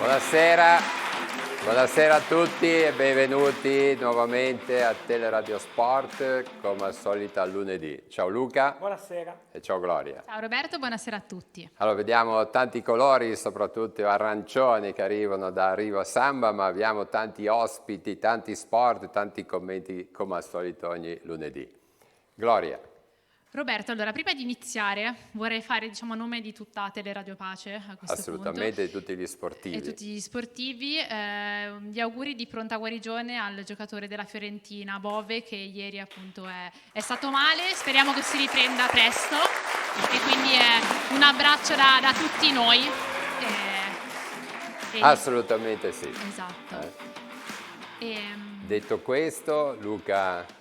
Buonasera, buonasera a tutti e benvenuti nuovamente a Teleradio Sport, come al solito al lunedì. Ciao Luca. Buonasera. E ciao Gloria. Ciao Roberto, buonasera a tutti. Allora, vediamo tanti colori, soprattutto arancioni che arrivano da Riva Samba, ma abbiamo tanti ospiti, tanti sport, tanti commenti come al solito ogni lunedì. Gloria. Roberto, allora prima di iniziare vorrei fare a nome di tutta Teleradio Pace a questo Assolutamente, punto, di tutti gli sportivi. e tutti gli sportivi, gli auguri di pronta guarigione al giocatore della Fiorentina, Bove, che ieri appunto è stato male. Speriamo che si riprenda presto e quindi un abbraccio da tutti noi. Assolutamente sì. Esatto. Detto questo, Luca,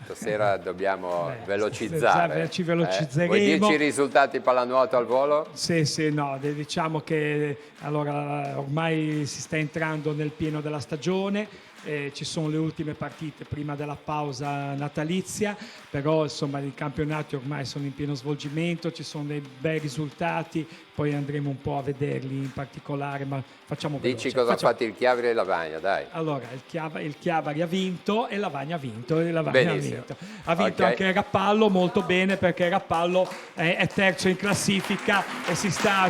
stasera dobbiamo velocizzare. Ci velocizzeremo. Vuoi dirci i risultati pallanuoto al volo? Sì, no, diciamo che allora ormai si sta entrando nel pieno della stagione. Ci sono le ultime partite prima della pausa natalizia, però insomma i campionati ormai sono in pieno svolgimento, ci sono dei bei risultati, poi andremo un po' a vederli in particolare, ma facciamo veloce. Dici cosa ha fatto il Chiavari e Lavagna, dai. Allora, il Chiavari ha vinto e Lavagna ha vinto. E Lavagna Benissimo. ha vinto Ok. anche Rapallo, molto bene, perché Rapallo è terzo in classifica e si sta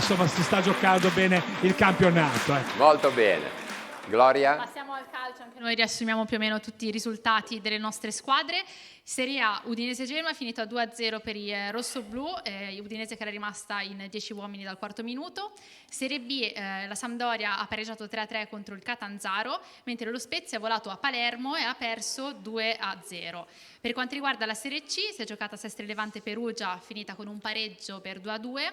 giocando bene il campionato. Molto bene. Gloria? Passiamo al calcio, anche noi riassumiamo più o meno tutti i risultati delle nostre squadre. Serie A, Udinese-Genoa, finito a 2-0 per i rossoblù, Udinese che era rimasta in 10 uomini dal quarto minuto. Serie B, la Sampdoria ha pareggiato 3-3 contro il Catanzaro, mentre lo Spezia è volato a Palermo e ha perso 2-0. Per quanto riguarda la Serie C, si è giocata Sestri Levante Perugia, finita con un pareggio per 2-2.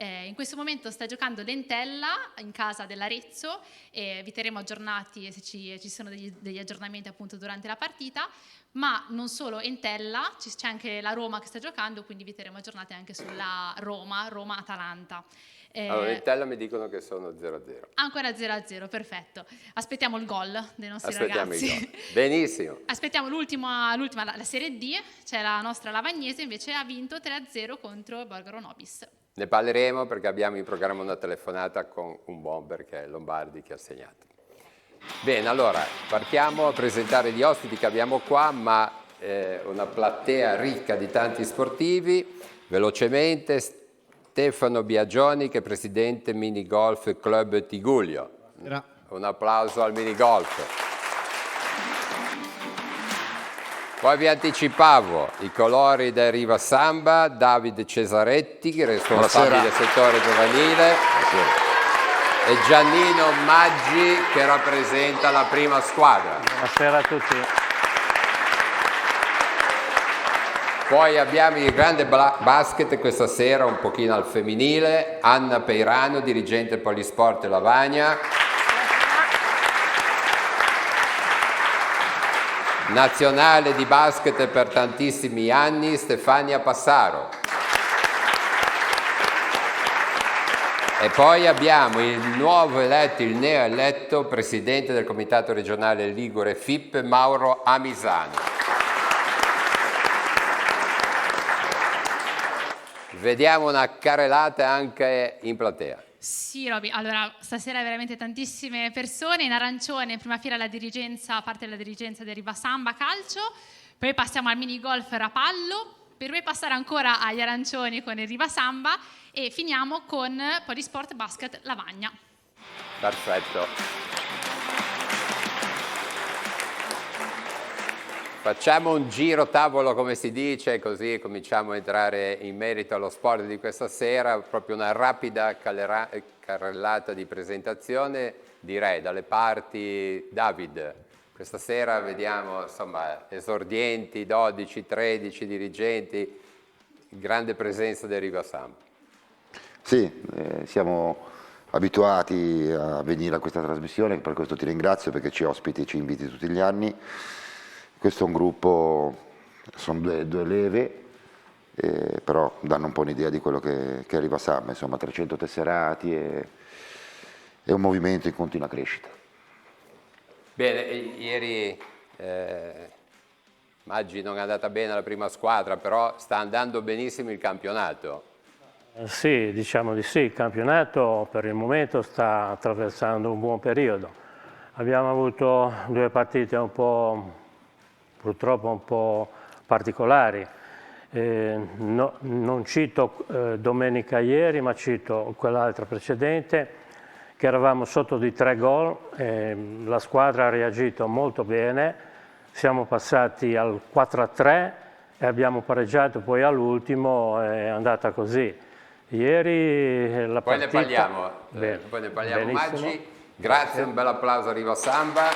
In questo momento sta giocando l'Entella in casa dell'Arezzo e vi terremo aggiornati se ci sono degli aggiornamenti appunto durante la partita, ma non solo Entella, c'è anche la Roma che sta giocando, quindi vi terremo aggiornati anche sulla Roma-Atalanta. Allora, in Tella mi dicono che sono 0-0. Ancora 0-0, perfetto. Aspettiamo il gol dei nostri Aspettiamo ragazzi. il gol. Benissimo. Aspettiamo l'ultima, la Serie D, c'è la nostra Lavagnese, invece ha vinto 3-0 contro Borgaro Nobis. Ne parleremo perché abbiamo in programma una telefonata con un bomber che è Lombardi che ha segnato. Bene, allora partiamo a presentare gli ospiti che abbiamo qua, ma una platea ricca di tanti sportivi. Velocemente, Stefano Biagioni che è presidente Minigolf Club Tigullio. Un applauso al Minigolf. Poi vi anticipavo i colori del Riva Samba, Davide Cesaretti, responsabile del settore giovanile, e Giannino Maggi che rappresenta la prima squadra. Buonasera a tutti. Poi abbiamo il grande basket questa sera, un pochino al femminile, Anna Peirano, dirigente Polisport Lavagna. Nazionale di basket per tantissimi anni, Stefania Passaro. E poi abbiamo il neo eletto presidente del Comitato regionale Ligure FIP, Mauro Amisano. Vediamo una carrellata anche in platea. Sì, Roby, allora stasera veramente tantissime persone, in arancione in prima fila la dirigenza, parte della dirigenza del Riva Samba Calcio, poi passiamo al minigolf Rapallo, per poi passare ancora agli arancioni con il Riva Samba e finiamo con Polisport Basket Lavagna. Perfetto. Facciamo un giro tavolo come si dice, così cominciamo a entrare in merito allo sport di questa sera, proprio una rapida carrellata di presentazione, direi dalle parti David. Questa sera vediamo insomma esordienti, 12, 13 dirigenti, grande presenza del Riva Samba. Sì, siamo abituati a venire a questa trasmissione, per questo ti ringrazio perché ci ospiti e ci inviti tutti gli anni. Questo è un gruppo, sono due leve, però danno un po' un'idea di quello che arriva a Samba, insomma 300 tesserati e un movimento in continua crescita. Bene, ieri Maggi non è andata bene la prima squadra, però sta andando benissimo il campionato. Sì, diciamo di sì. Il campionato per il momento sta attraversando un buon periodo. Abbiamo avuto 2 partite purtroppo un po' particolari. Non cito domenica ieri, ma cito quell'altra precedente, che eravamo sotto di 3 gol, la squadra ha reagito molto bene, siamo passati al 4-3 e abbiamo pareggiato poi all'ultimo, è andata così. Ieri la Poi partita... ne parliamo, Bene, poi ne parliamo benissimo. Maggi. Grazie, un bel applauso a Riva Samba.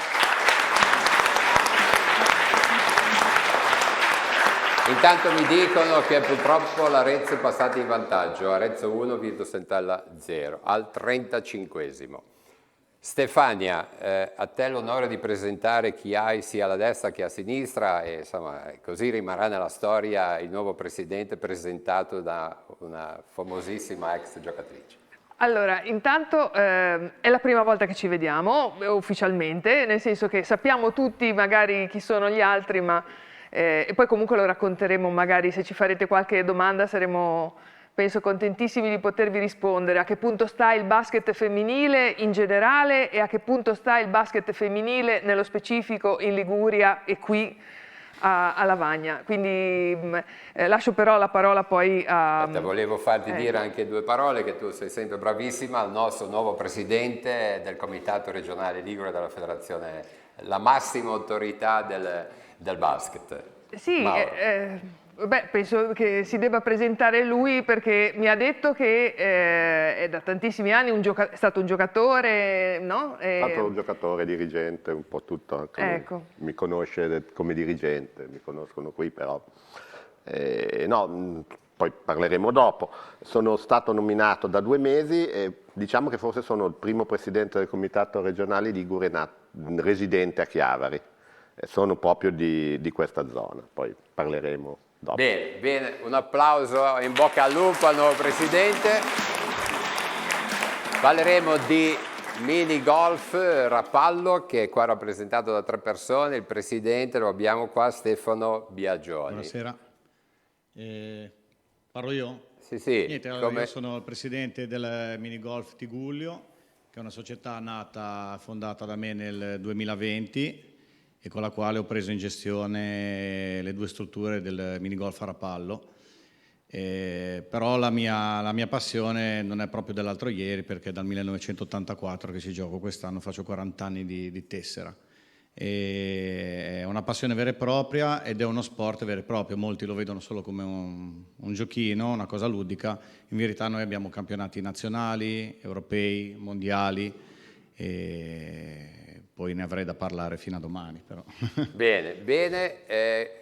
Intanto mi dicono che purtroppo l'Arezzo è passata in vantaggio, Arezzo 1, Virtus Entella 0, al 35esimo. Stefania, a te l'onore di presentare chi hai sia alla destra che a sinistra e insomma così rimarrà nella storia il nuovo presidente presentato da una famosissima ex giocatrice. Allora, intanto è la prima volta che ci vediamo ufficialmente, nel senso che sappiamo tutti magari chi sono gli altri, ma e poi comunque lo racconteremo, magari se ci farete qualche domanda saremo, penso, contentissimi di potervi rispondere. A che punto sta il basket femminile in generale e a che punto sta il basket femminile nello specifico in Liguria e qui a Lavagna. Quindi lascio però la parola poi a... Volevo farti dire anche 2 parole, che tu sei sempre bravissima, al nostro nuovo presidente del Comitato Regionale Ligure della Federazione, la massima autorità del basket. Sì, penso che si debba presentare lui perché mi ha detto che è da tantissimi anni è stato un giocatore, no? È stato un giocatore, dirigente, un po' tutto. Ecco. Mi conosce come dirigente, mi conoscono qui però. No, poi parleremo dopo. Sono stato nominato da 2 mesi e diciamo che forse sono il primo presidente del Comitato Regionale Ligure residente a Chiavari. Sono proprio di questa zona, poi parleremo dopo. Bene, un applauso, in bocca al lupo al nuovo presidente. Parleremo di mini golf Rapallo, che è qua rappresentato da 3 persone, il presidente lo abbiamo qua, Stefano Biagioni. Buonasera, parlo io? Sì. Niente, allora io sono il presidente del mini golf Tigullio, che è una società fondata da me nel 2020 e con la quale ho preso in gestione le 2 strutture del minigolf a Rapallo. Però la mia passione non è proprio dell'altro ieri, perché è dal 1984 che ci gioco, quest'anno faccio 40 anni di tessera. È una passione vera e propria ed è uno sport vero e proprio. Molti lo vedono solo come un giochino, una cosa ludica. In verità noi abbiamo campionati nazionali, europei, mondiali e poi ne avrei da parlare fino a domani. Però. Bene.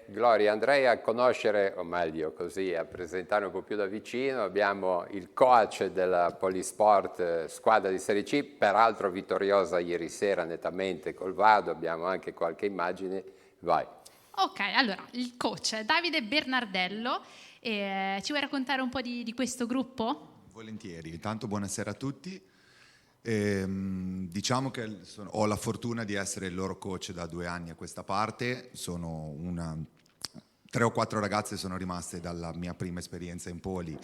Gloria, andrei a conoscere, o meglio così, a presentare un po' più da vicino. Abbiamo il coach della Polisport, squadra di Serie C, peraltro vittoriosa ieri sera nettamente col Vado, abbiamo anche qualche immagine. Vai. Ok, allora, il coach Davide Bernardello, ci vuoi raccontare un po' di questo gruppo? Volentieri, intanto buonasera a tutti. Diciamo che ho la fortuna di essere il loro coach da 2 anni a questa parte. 3 o 4 ragazze sono rimaste dalla mia prima esperienza in Poli,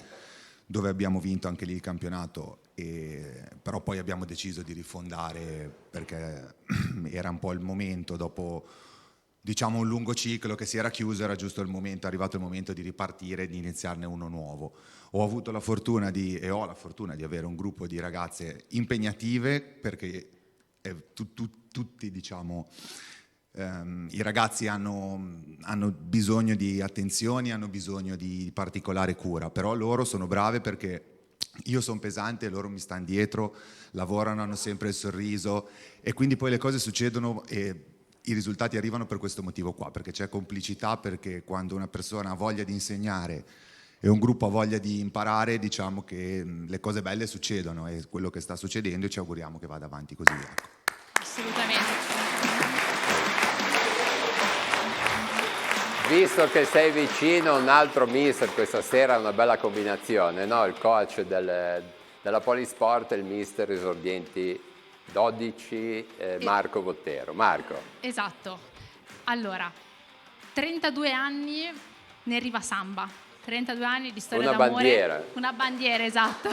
dove abbiamo vinto anche lì il campionato, però poi abbiamo deciso di rifondare perché era un po' il momento, dopo diciamo un lungo ciclo che si era chiuso, era giusto il momento, è arrivato il momento di ripartire e di iniziarne uno nuovo. Ho avuto la fortuna e ho la fortuna di avere un gruppo di ragazze impegnative, perché tutti diciamo i ragazzi hanno bisogno di attenzioni, hanno bisogno di particolare cura, però loro sono brave perché io sono pesante e loro mi stanno dietro, lavorano, hanno sempre il sorriso e quindi poi le cose succedono e i risultati arrivano per questo motivo qua, perché c'è complicità, perché quando una persona ha voglia di insegnare e un gruppo ha voglia di imparare, diciamo che le cose belle succedono, e quello che sta succedendo e ci auguriamo che vada avanti così. Ecco. Assolutamente. Visto che sei vicino, un altro mister questa sera è una bella combinazione, no? Il coach della Polisport e il mister esordienti 12 Marco Bottero. Marco. Esatto. Allora, 32 anni nel Riva Samba. 32 anni di storia Una d'amore. bandiera. Una bandiera, esatto.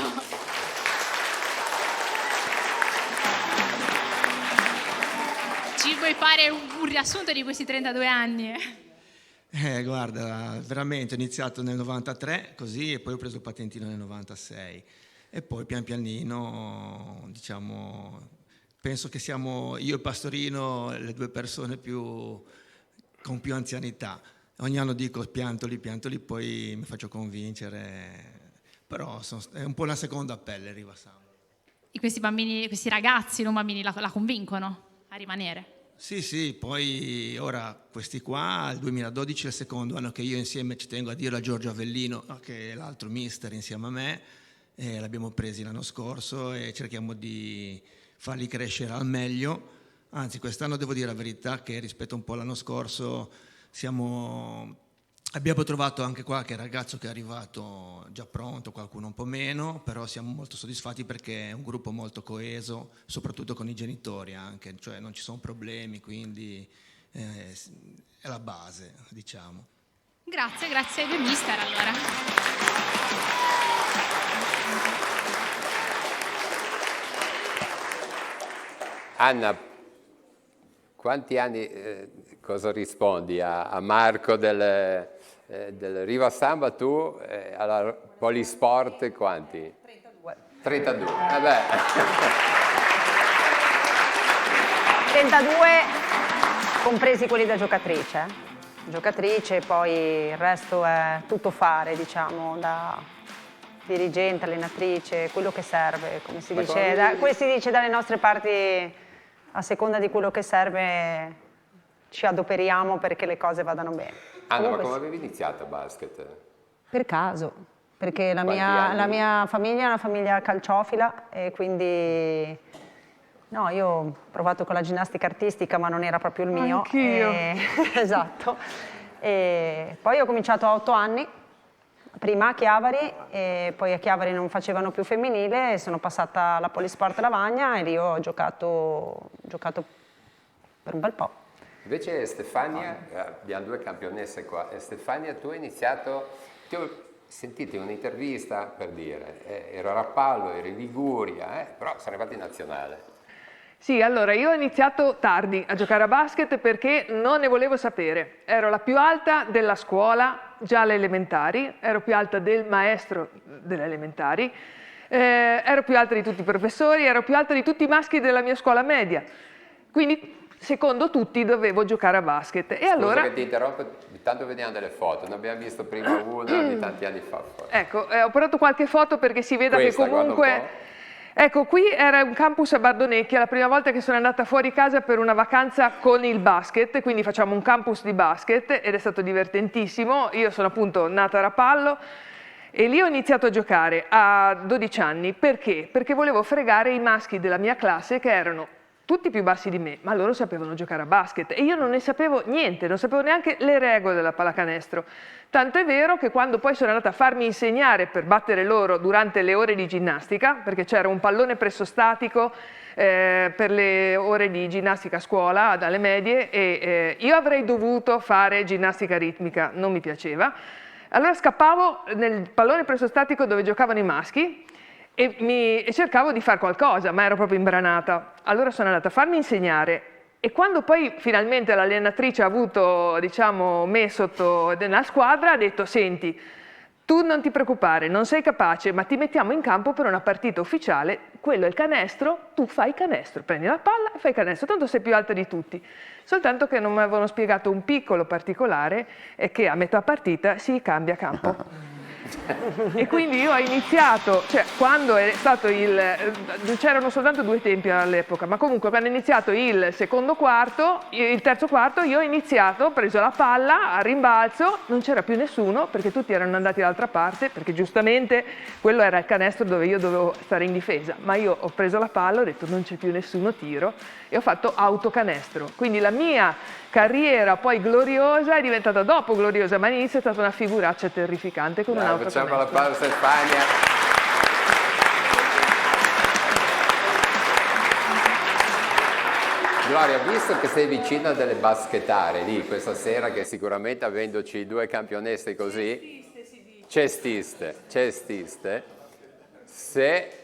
Ci vuoi fare un riassunto di questi 32 anni? Guarda, veramente ho iniziato nel 93 così e poi ho preso il patentino nel 96 e poi pian pianino, diciamo, penso che siamo io e il Pastorino le due persone con più anzianità. Ogni anno dico piantoli, poi mi faccio convincere, però è un po' una seconda pelle Rivasamba. E questi bambini, questi ragazzi, non bambini, la convincono a rimanere? Sì, poi ora questi qua, il 2012 è il secondo anno che io insieme, ci tengo a dire, a Giorgio Avellino, che è l'altro mister insieme a me, l'abbiamo presi l'anno scorso e cerchiamo di farli crescere al meglio. Anzi, quest'anno devo dire la verità che rispetto un po' all'anno scorso abbiamo trovato anche qualche ragazzo che è arrivato già pronto, qualcuno un po' meno, però siamo molto soddisfatti perché è un gruppo molto coeso, soprattutto con i genitori anche, cioè non ci sono problemi, quindi è la base, diciamo. Grazie ai due mister allora. Anna, quanti anni, cosa rispondi a Marco del Rivasamba, tu alla Polisport quanti? 32. Vabbè. 32 compresi quelli da giocatrice. Giocatrice, poi il resto è tutto fare, diciamo, da dirigente, allenatrice, quello che serve, come si dice dalle nostre parti, a seconda di quello che serve ci adoperiamo perché le cose vadano bene. Anna, ma come avevi iniziato a basket? Per caso, perché la mia famiglia è una famiglia calciofila e quindi no, io ho provato con la ginnastica artistica ma non era proprio il mio. Anch'io. Esatto. E poi ho cominciato a 8 anni, prima a Chiavari e poi a Chiavari non facevano più femminile e sono passata alla Polisport Lavagna e lì ho giocato per un bel po'. Invece Stefania, abbiamo due campionesse qua, e Stefania tu hai iniziato, ti ho sentito in un'intervista per dire, ero a Rapallo, ero in Liguria, però sono arrivati in nazionale. Sì, allora io ho iniziato tardi a giocare a basket perché non ne volevo sapere. Ero la più alta della scuola, già alle elementari, ero più alta del maestro delle elementari, ero più alta di tutti i professori, ero più alta di tutti i maschi della mia scuola media. Quindi secondo tutti dovevo giocare a basket. E Scusa allora che ti interrompo, intanto vediamo delle foto, ne abbiamo visto prima una di tanti anni fa. Ecco, ho portato qualche foto perché si veda Questa, che comunque... Ecco, qui era un campus a Bardonecchia, la prima volta che sono andata fuori casa per una vacanza con il basket, quindi facciamo un campus di basket ed è stato divertentissimo. Io sono appunto nata a Rapallo e lì ho iniziato a giocare a 12 anni. Perché? Perché volevo fregare i maschi della mia classe che erano tutti più bassi di me, ma loro sapevano giocare a basket e io non ne sapevo niente, non sapevo neanche le regole della pallacanestro. Tanto è vero che quando poi sono andata a farmi insegnare per battere loro durante le ore di ginnastica, perché c'era un pallone pressostatico per le ore di ginnastica a scuola, dalle medie, e io avrei dovuto fare ginnastica ritmica, non mi piaceva. Allora scappavo nel pallone pressostatico dove giocavano i maschi e cercavo di fare qualcosa, ma ero proprio imbranata. Allora sono andata a farmi insegnare e quando poi finalmente l'allenatrice ha avuto, diciamo, me sotto nella squadra, ha detto: senti, tu non ti preoccupare, non sei capace, ma ti mettiamo in campo per una partita ufficiale, quello è il canestro, tu fai canestro, prendi la palla e fai canestro, tanto sei più alta di tutti. Soltanto che non mi avevano spiegato un piccolo particolare, è che a metà partita si cambia campo. E quindi io ho iniziato, cioè quando è stato c'erano soltanto 2 tempi all'epoca, ma comunque quando è iniziato il terzo quarto, io ho iniziato, ho preso la palla a rimbalzo, non c'era più nessuno perché tutti erano andati dall'altra parte, perché giustamente quello era il canestro dove io dovevo stare in difesa, ma io ho preso la palla, ho detto non c'è più nessuno, tiro e ho fatto autocanestro. Quindi la mia carriera poi gloriosa è diventata dopo gloriosa, ma all'inizio è stata una figuraccia terrificante con un autocanestro. Facciamo la pausa, Stefania. Gloria, visto che sei vicino a delle baschettare lì questa sera, che sicuramente avendoci 2 campionesse così... cestiste, se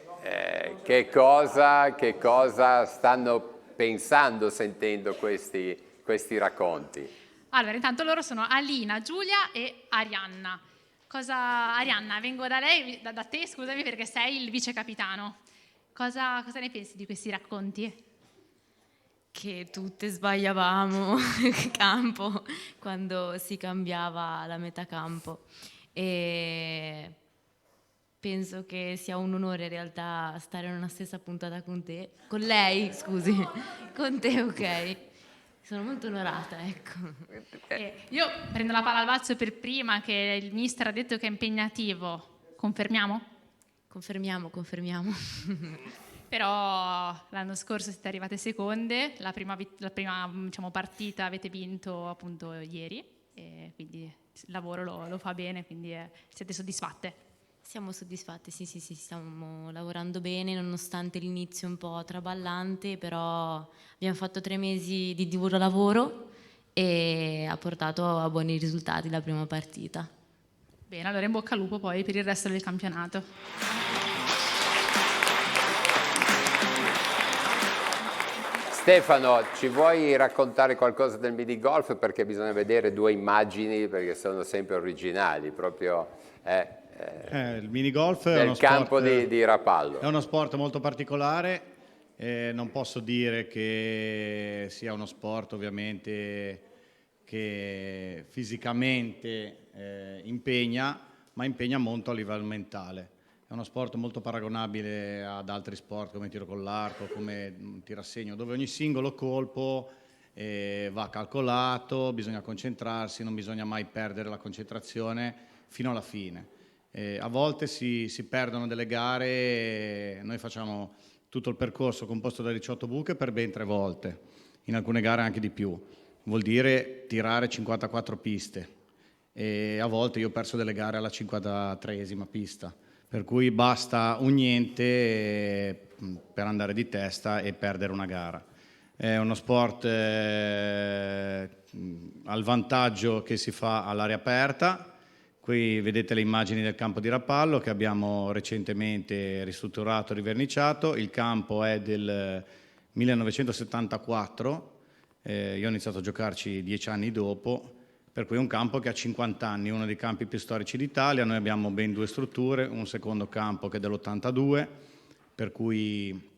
che cosa stanno pensando sentendo questi racconti. Allora, intanto loro sono Alina, Giulia e Arianna. Arianna, vengo da lei, da te, scusami, perché sei il vice capitano. Cosa ne pensi di questi racconti? Che tutte sbagliavamo il campo quando si cambiava la metà campo, e penso che sia un onore in realtà stare in una stessa puntata con te, con lei, scusi, con te, ok? Sono molto onorata, ecco. Io prendo la palla al balzo per prima, che il mister ha detto che è impegnativo. Confermiamo? Confermiamo. Però l'anno scorso siete arrivate seconde, la prima diciamo, partita avete vinto appunto ieri, e quindi il lavoro lo fa bene, quindi siete soddisfatte? Siamo soddisfatte, sì, stiamo lavorando bene nonostante l'inizio un po' traballante, però abbiamo fatto 3 mesi di duro lavoro e ha portato a buoni risultati la prima partita. Bene, allora in bocca al lupo poi per il resto del campionato. Stefano, ci vuoi raccontare qualcosa del mini golf? Perché bisogna vedere 2 immagini, perché sono sempre originali, proprio il mini golf è nel uno campo sport, di Rapallo. è uno sport molto particolare, non posso dire che sia uno sport ovviamente che fisicamente impegna, ma impegna molto a livello mentale. È uno sport molto paragonabile ad altri sport come tiro con l'arco, come tirassegno, dove ogni singolo colpo va calcolato, bisogna concentrarsi, non bisogna mai perdere la concentrazione fino alla fine. A volte si perdono delle gare, noi facciamo tutto il percorso composto da 18 buche per ben 3 volte, in alcune gare anche di più. Vuol dire tirare 54 piste e a volte io ho perso delle gare alla 53esima pista. Per cui basta un niente per andare di testa e perdere una gara. È uno sport al vantaggio che si fa all'aria aperta. Qui vedete le immagini del campo di Rapallo che abbiamo recentemente ristrutturato e riverniciato. Il campo è del 1974, io ho iniziato a giocarci 10 anni dopo. Per cui è un campo che ha 50 anni, uno dei campi più storici d'Italia. Noi abbiamo ben 2 strutture, un secondo campo che è dell'82, per cui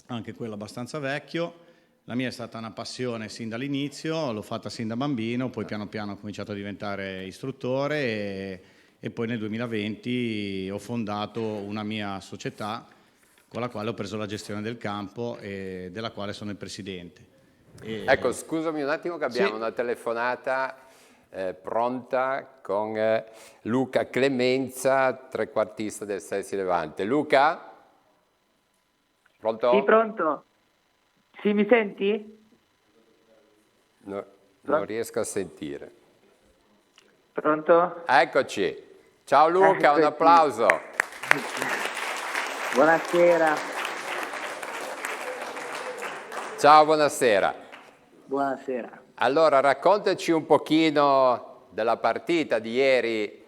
anche quello abbastanza vecchio. La mia è stata una passione sin dall'inizio, l'ho fatta sin da bambino, poi piano piano ho cominciato a diventare istruttore e poi nel 2020 ho fondato una mia società con la quale ho preso la gestione del campo e della quale sono il presidente. Ecco, scusami un attimo che abbiamo una telefonata pronta con Luca Clemenza, trequartista del Sessi Levante. Luca? Pronto? Sì, pronto. Sì, mi senti? No, non riesco a sentire. Pronto? Eccoci. Ciao Luca, un applauso. Buonasera. Ciao, buonasera. Buonasera. Allora, raccontaci un pochino della partita di ieri,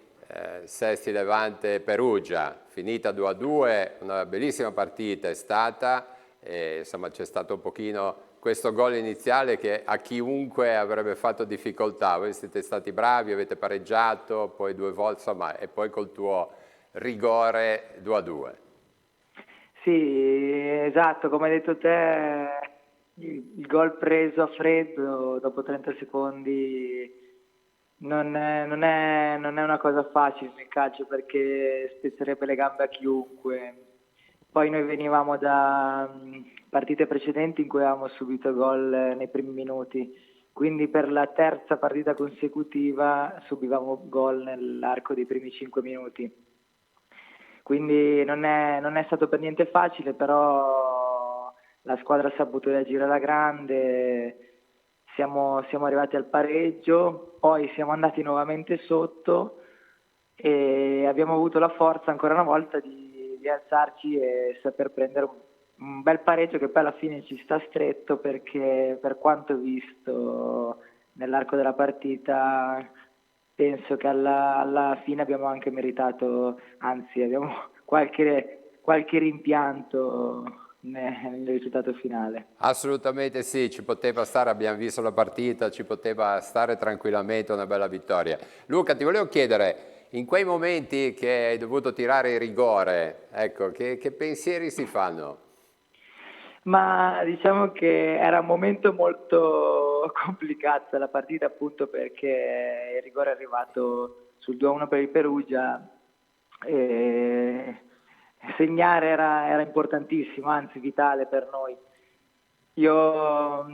Sesti Levante Perugia, finita 2-2, una bellissima partita è stata, e, insomma c'è stato un pochino questo gol iniziale che a chiunque avrebbe fatto difficoltà. Voi siete stati bravi, avete pareggiato, poi 2 volte, insomma, e poi col tuo rigore 2-2. Sì, esatto, come hai detto te, il gol preso a freddo dopo 30 secondi non è una cosa facile nel calcio, perché spezzerebbe le gambe a chiunque. Poi noi venivamo da partite precedenti in cui avevamo subito gol nei primi minuti, quindi per la terza partita consecutiva subivamo gol nell'arco dei primi 5 minuti. Quindi non è stato per niente facile, però la squadra ha saputo reagire alla grande, siamo arrivati al pareggio, poi siamo andati nuovamente sotto e abbiamo avuto la forza ancora una volta di alzarci e saper prendere un bel pareggio che poi alla fine ci sta stretto, perché per quanto visto nell'arco della partita penso che alla fine abbiamo anche meritato, anzi abbiamo qualche rimpianto nel risultato finale. Assolutamente sì, ci poteva stare, abbiamo visto la partita, ci poteva stare tranquillamente una bella vittoria. Luca, ti volevo chiedere, in quei momenti che hai dovuto tirare il rigore, ecco, che pensieri si fanno? Ma diciamo che era un momento molto complicato della partita, appunto perché il rigore è arrivato sul 2-1 per il Perugia e segnare era importantissimo, anzi vitale per noi. Io ho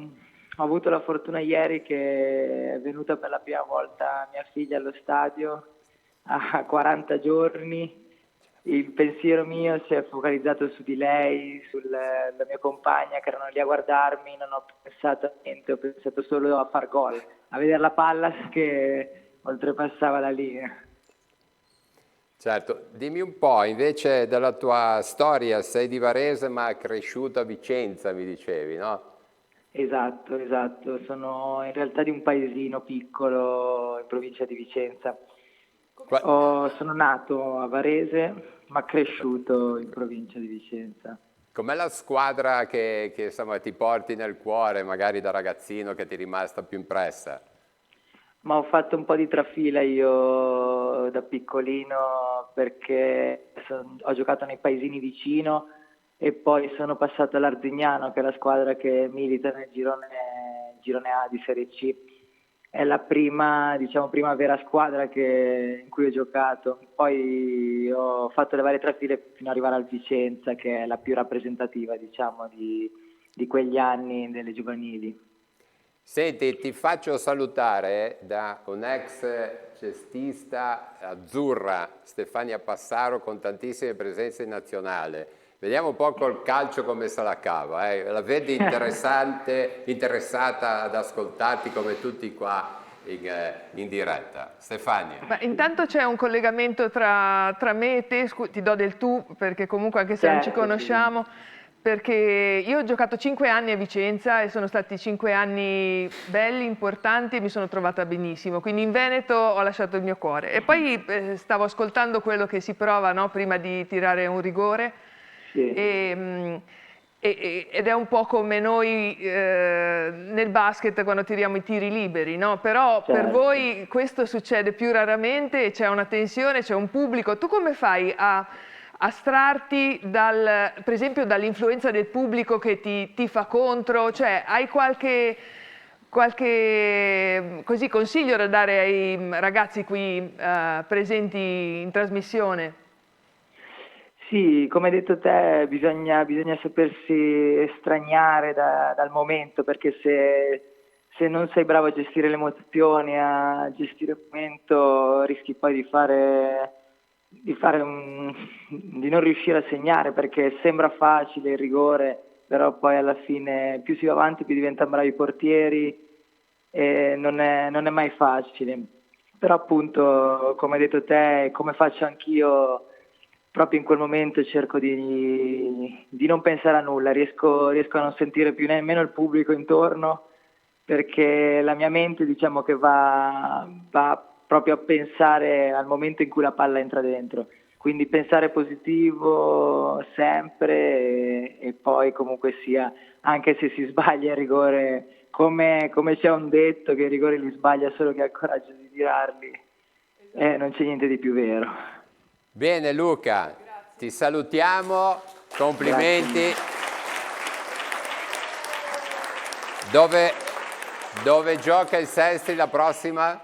avuto la fortuna ieri che è venuta per la prima volta mia figlia allo stadio a 40 giorni. Il pensiero mio si è focalizzato su di lei, sulla mia compagna che erano lì a guardarmi, non ho pensato a niente, ho pensato solo a far gol, a vedere la palla che oltrepassava la linea. Certo, dimmi un po', invece della tua storia, sei di Varese ma cresciuto a Vicenza, mi dicevi, no? Esatto, sono in realtà di un paesino piccolo in provincia di Vicenza. Sono nato a Varese, ma cresciuto in provincia di Vicenza. Com'è la squadra che insomma, ti porti nel cuore, magari da ragazzino, che ti è rimasta più impressa? Ma ho fatto un po' di trafila io da piccolino perché ho giocato nei paesini vicino e poi sono passato all'Arzignano, che è la squadra che milita nel girone A di Serie C. È la prima vera squadra in cui ho giocato. Poi ho fatto le varie trafile fino ad arrivare al Vicenza, che è la più rappresentativa, diciamo, di quegli anni delle giovanili. Senti, ti faccio salutare da un ex cestista azzurra, Stefania Passaro, con tantissime presenze in nazionale. Vediamo un po' col calcio come se la cava. La vedi interessata ad ascoltarti come tutti qua in diretta. Stefania. Ma intanto c'è un collegamento tra me e te, ti do del tu, perché comunque anche se non ci conosciamo... Perché io ho giocato 5 anni a Vicenza e sono stati 5 anni belli, importanti e mi sono trovata benissimo. Quindi in Veneto ho lasciato il mio cuore. E poi stavo ascoltando quello che si prova, no? Prima di tirare un rigore. Sì. Ed è un po' come noi nel basket quando tiriamo i tiri liberi, no? Però per voi questo succede più raramente, c'è una tensione, c'è un pubblico. Tu come fai a astrarti per esempio dall'influenza del pubblico che ti fa contro? Cioè, hai qualche così, consiglio da dare ai ragazzi qui presenti in trasmissione? Sì, come hai detto te, bisogna sapersi estraniare dal momento, perché se non sei bravo a gestire le emozioni, a gestire il momento, rischi poi di non riuscire a segnare, perché sembra facile il rigore, però poi alla fine più si va avanti più diventano bravi portieri e non è mai facile. Però appunto, come hai detto te, come faccio anch'io, proprio in quel momento cerco di non pensare a nulla, riesco a non sentire più nemmeno il pubblico intorno, perché la mia mente, diciamo, che va proprio a pensare al momento in cui la palla entra dentro. Quindi pensare positivo sempre e poi comunque sia, anche se si sbaglia il rigore, come c'è un detto che i rigori li sbaglia solo chi ha il coraggio di tirarli, non c'è niente di più vero. Bene Luca, ti salutiamo, complimenti. Dove gioca il Sestri la prossima?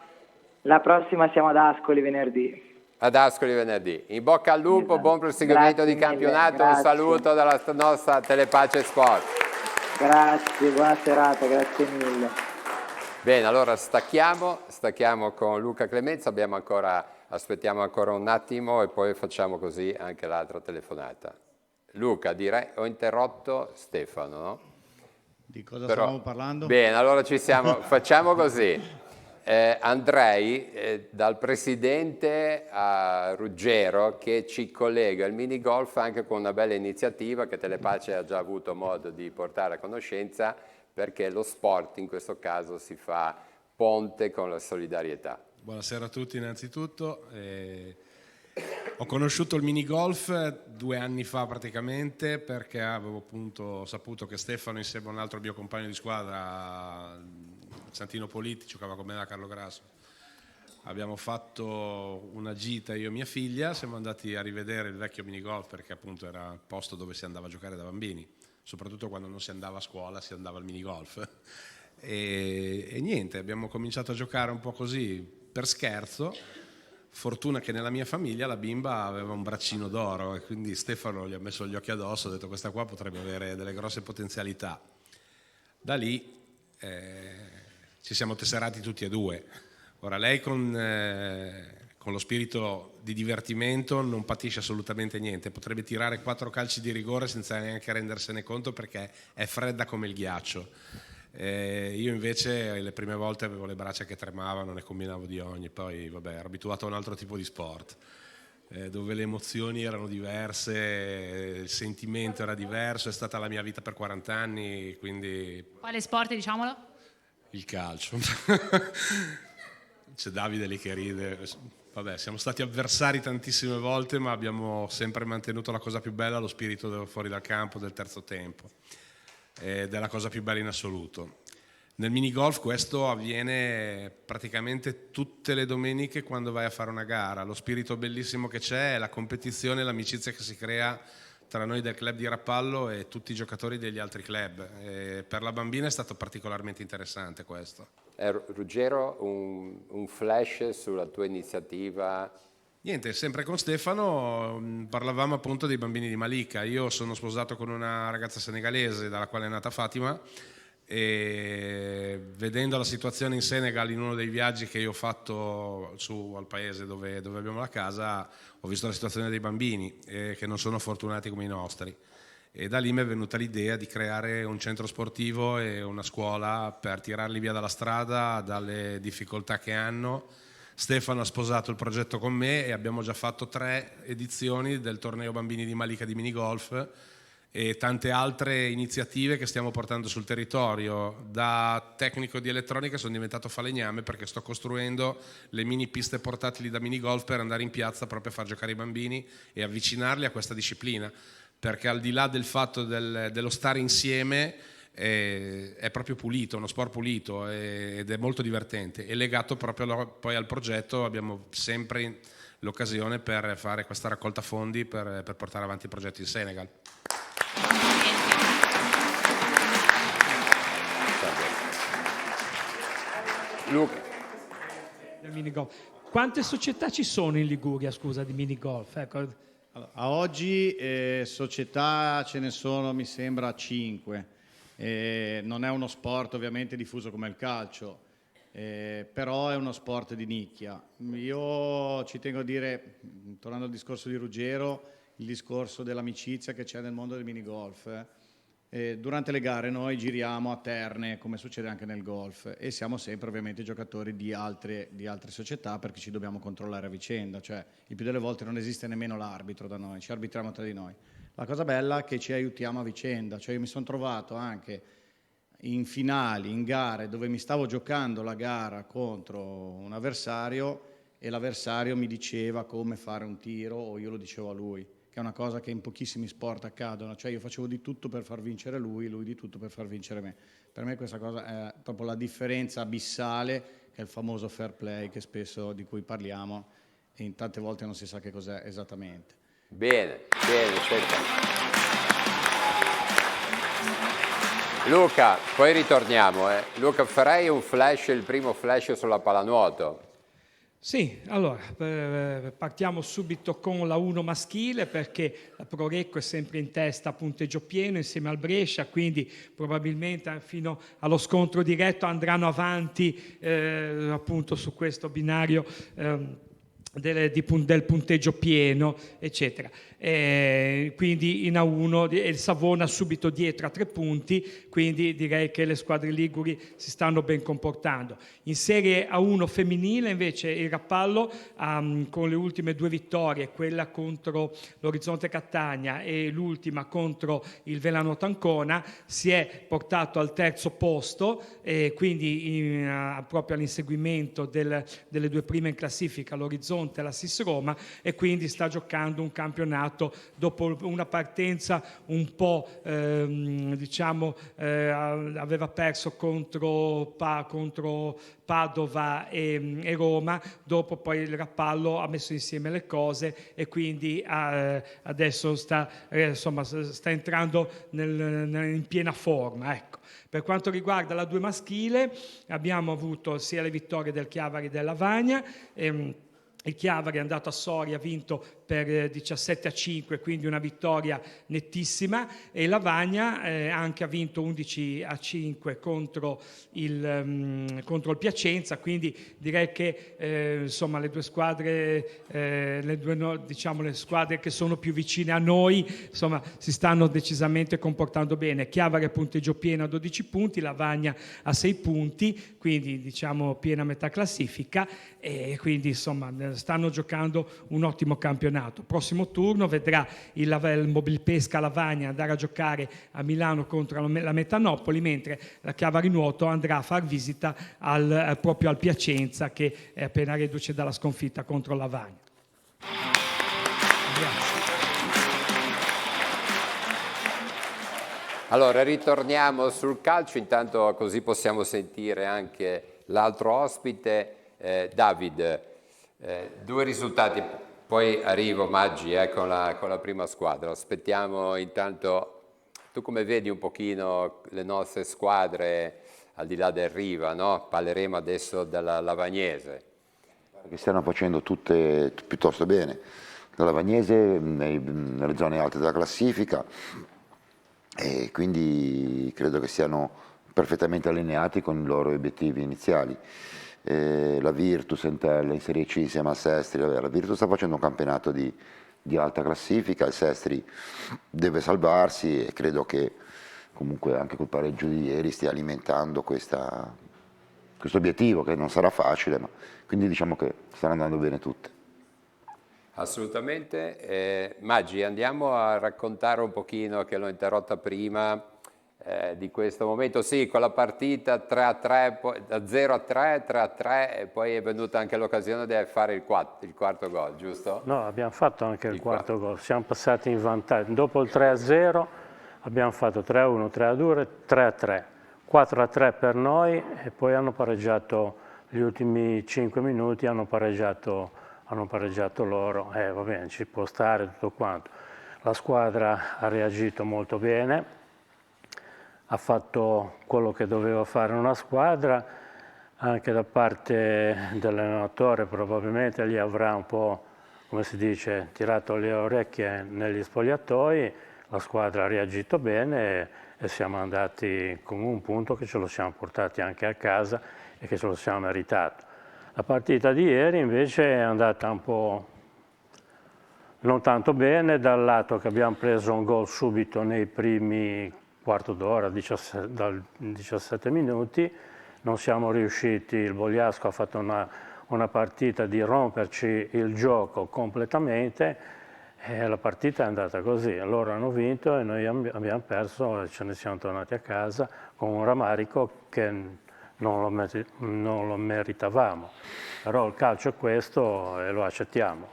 La prossima siamo ad Ascoli venerdì. Ad Ascoli venerdì. In bocca al lupo, buon proseguimento di campionato, un saluto dalla nostra Telepace Sport. Grazie, buona serata, grazie mille. Bene, allora stacchiamo con Luca Clemenza, aspettiamo ancora un attimo e poi facciamo così anche l'altra telefonata. Luca, direi, ho interrotto Stefano, no? Di cosa stavamo parlando? Bene, allora ci siamo, facciamo così. Andrei dal presidente a Ruggero che ci collega il mini golf anche con una bella iniziativa che Telepace ha già avuto modo di portare a conoscenza, perché lo sport in questo caso si fa ponte con la solidarietà. Buonasera a tutti innanzitutto. Ho conosciuto il minigolf 2 anni fa praticamente, perché avevo appunto saputo che Stefano, insieme a un altro mio compagno di squadra, Santino Politti, giocava con me da Carlo Grasso. Abbiamo fatto una gita io e mia figlia, siamo andati a rivedere il vecchio minigolf perché appunto era il posto dove si andava a giocare da bambini, soprattutto quando non si andava a scuola, si andava al minigolf. E niente, abbiamo cominciato a giocare un po' così per scherzo. Fortuna che nella mia famiglia la bimba aveva un braccino d'oro e quindi Stefano gli ha messo gli occhi addosso, ha detto questa qua potrebbe avere delle grosse potenzialità. Da lì ci siamo tesserati tutti e due. Ora lei con lo spirito di divertimento non patisce assolutamente niente, potrebbe tirare 4 calci di rigore senza neanche rendersene conto perché è fredda come il ghiaccio. Io invece le prime volte avevo le braccia che tremavano, ne combinavo di ogni, poi vabbè, ero abituato a un altro tipo di sport dove le emozioni erano diverse, il sentimento era diverso, è stata la mia vita per 40 anni, quindi... Quale sport, diciamolo? Il calcio. C'è Davide lì che ride. Vabbè, siamo stati avversari tantissime volte, ma abbiamo sempre mantenuto la cosa più bella, lo spirito fuori dal campo del terzo tempo. Ed è la cosa più bella in assoluto. Nel minigolf questo avviene praticamente tutte le domeniche quando vai a fare una gara. Lo spirito bellissimo che c'è è la competizione, l'amicizia che si crea tra noi del club di Rapallo e tutti i giocatori degli altri club. E per la bambina è stato particolarmente interessante questo. Ruggero, un flash sulla tua iniziativa? Niente, sempre con Stefano parlavamo appunto dei bambini di Malika. Io sono sposato con una ragazza senegalese dalla quale è nata Fatima e vedendo la situazione in Senegal in uno dei viaggi che io ho fatto su al paese dove abbiamo la casa, ho visto la situazione dei bambini che non sono fortunati come i nostri. E da lì mi è venuta l'idea di creare un centro sportivo e una scuola per tirarli via dalla strada, dalle difficoltà che hanno. Stefano ha sposato il progetto con me e abbiamo già fatto 3 edizioni del torneo bambini di Malika di minigolf e tante altre iniziative che stiamo portando sul territorio. Da tecnico di elettronica sono diventato falegname perché sto costruendo le mini piste portatili da minigolf per andare in piazza proprio a far giocare i bambini e avvicinarli a questa disciplina, perché al di là del fatto dello stare insieme è proprio pulito, uno sport pulito ed è molto divertente e legato proprio poi al progetto. Abbiamo sempre l'occasione per fare questa raccolta fondi per portare avanti il progetto in Senegal. Luca. Quante società ci sono in Liguria, scusa, di minigolf? Ecco. A oggi società ce ne sono, mi sembra, 5. Non è uno sport ovviamente diffuso come il calcio, però è uno sport di nicchia. Io ci tengo a dire, tornando al discorso di Ruggero, il discorso dell'amicizia che c'è nel mondo del minigolf. Durante le gare noi giriamo a terne, come succede anche nel golf, e siamo sempre ovviamente giocatori di altre società perché ci dobbiamo controllare a vicenda, cioè il più delle volte non esiste nemmeno l'arbitro da noi, ci arbitriamo tra di noi. La cosa bella è che ci aiutiamo a vicenda, cioè io mi sono trovato anche in finali, in gare dove mi stavo giocando la gara contro un avversario e l'avversario mi diceva come fare un tiro o io lo dicevo a lui, che è una cosa che in pochissimi sport accadono, cioè io facevo di tutto per far vincere lui di tutto per far vincere me. Per me questa cosa è proprio la differenza abissale, che è il famoso fair play che spesso di cui parliamo e in tante volte non si sa che cos'è esattamente. Bene, Stefano. Luca, poi ritorniamo. Luca, farei un flash, il primo flash sulla pallanuoto. Sì, allora partiamo subito con la 1 maschile perché la Prorecco è sempre in testa a punteggio pieno insieme al Brescia, quindi probabilmente fino allo scontro diretto andranno avanti appunto su questo binario del punteggio pieno, eccetera. Quindi in A1 il Savona subito dietro a 3 punti, quindi direi che le squadre liguri si stanno ben comportando. In Serie A1 femminile invece il Rappallo con le ultime 2 vittorie, quella contro l'Orizzonte Catania e l'ultima contro il Velanota Ancona, si è portato al 3° posto, quindi proprio all'inseguimento delle 2 prime in classifica, l'Orizzonte e la SIS Roma, e quindi sta giocando un campionato dopo una partenza un po' aveva perso contro Padova e Roma, dopo poi il Rappallo ha messo insieme le cose e quindi adesso sta entrando in piena forma, ecco. Per quanto riguarda la 2 maschile abbiamo avuto sia le vittorie del Chiavari e del Lavagna. Il Chiavari è andato a Soria, ha vinto per 17-5, quindi una vittoria nettissima, e Lavagna anche ha vinto 11-5 contro il Piacenza, quindi direi che insomma le 2 squadre, le squadre che sono più vicine a noi, insomma, si stanno decisamente comportando bene. Chiavari a punteggio pieno a 12 punti, Lavagna a 6 punti, quindi diciamo piena metà classifica, e quindi insomma stanno giocando un ottimo campionato. Prossimo turno vedrà il Mobilpesca Lavagna andare a giocare a Milano contro la Metanopoli, mentre la Chiavari Nuoto andrà a far visita proprio al Piacenza, che è appena reduce dalla sconfitta contro Lavagna. Grazie. Allora, ritorniamo sul calcio, intanto così possiamo sentire anche l'altro ospite. David, 2 risultati, poi arrivo Maggi con la prima squadra. Aspettiamo intanto, tu come vedi un pochino le nostre squadre al di là del Riva, no? Parleremo adesso della Lavagnese. Che stanno facendo tutte piuttosto bene. La Lavagnese nelle zone alte della classifica, e quindi credo che siano perfettamente allineati con i loro obiettivi iniziali. La Virtus Entella in Serie C insieme al Sestri, la Virtus sta facendo un campionato di alta classifica, il Sestri deve salvarsi e credo che comunque anche col pareggio di ieri stia alimentando questo obiettivo, che non sarà facile, ma quindi diciamo che stanno andando bene tutte. Assolutamente. Maggi, andiamo a raccontare un pochino, che l'ho interrotta prima, di questo momento, sì, con la partita 3-3, poi da 0-3, 3-3, e poi è venuta anche l'occasione di fare il quarto gol, giusto? No, abbiamo fatto anche il quarto gol, siamo passati in vantaggio. Dopo il 3-0 abbiamo fatto 3-1, 3-2, 3-3, 4-3 per noi, e poi hanno pareggiato gli ultimi 5 minuti, hanno pareggiato loro. Va bene, ci può stare tutto quanto. La squadra ha reagito molto bene, ha fatto quello che doveva fare una squadra, anche da parte dell'allenatore probabilmente gli avrà un po', come si dice, tirato le orecchie negli spogliatoi. La squadra ha reagito bene e siamo andati con un punto che ce lo siamo portati anche a casa e che ce lo siamo meritato. La partita di ieri invece è andata un po' non tanto bene, dal lato che abbiamo preso un gol subito nei primi quarto d'ora, 17 minuti, non siamo riusciti, il Bogliasco ha fatto una partita di romperci il gioco completamente, e la partita è andata così. Loro hanno vinto e noi abbiamo perso, e ce ne siamo tornati a casa con un rammarico che non lo meritavamo. Però il calcio è questo e lo accettiamo.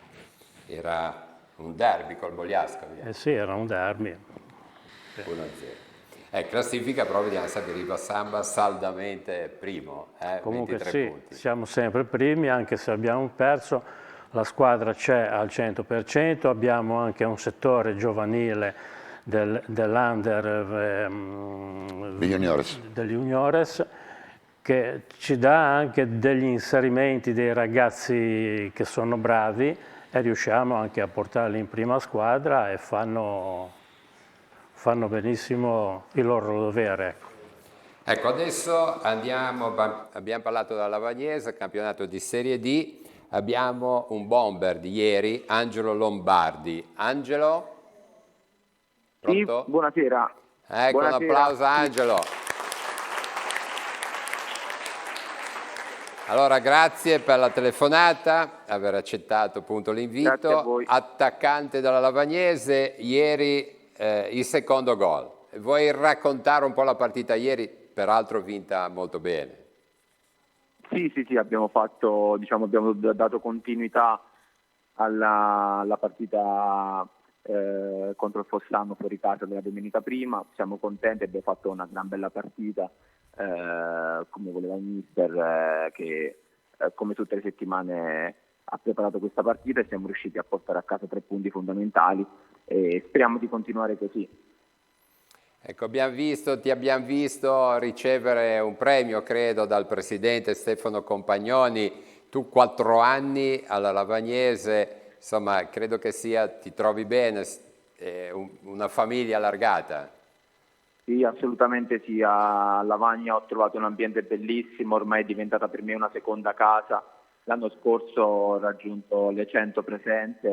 Era un derby col Bogliasco. Sì, era un derby. 1-0. Classifica però vediamo sempre Riva Samba saldamente primo, Comunque 23 sì, punti. siamo sempre primi, anche se abbiamo perso, la squadra c'è al 100%, abbiamo anche un settore giovanile dell'Under degli Juniores, che ci dà anche degli inserimenti dei ragazzi che sono bravi, e riusciamo anche a portarli in prima squadra e fanno benissimo il loro dovere. Ecco, adesso abbiamo parlato della Lavagnese, campionato di Serie D, abbiamo un bomber di ieri, Angelo Lombardi. Angelo? Pronto? Sì, buonasera. Ecco, Buonasera. un applauso a Angelo. Allora, grazie per la telefonata, aver accettato appunto Grazie a l'invito. voi. Attaccante della Lavagnese, ieri il secondo gol. Vuoi raccontare un po' la partita ieri, peraltro vinta molto bene? Sì, abbiamo fatto, abbiamo dato continuità alla partita contro il Fossano fuori casa della domenica prima. Siamo contenti, abbiamo fatto una gran bella partita. Come voleva il mister, che come tutte le settimane ha preparato questa partita, e siamo riusciti a portare a casa 3 punti fondamentali e speriamo di continuare così. Ecco, ti abbiamo visto ricevere un premio, credo, dal presidente Stefano Compagnoni. Tu 4 anni alla Lavagnese, insomma, credo che ti trovi bene, una famiglia allargata. Sì, assolutamente sì. A Lavagna ho trovato un ambiente bellissimo, ormai è diventata per me una seconda casa. L'anno scorso ho raggiunto le 100 presenze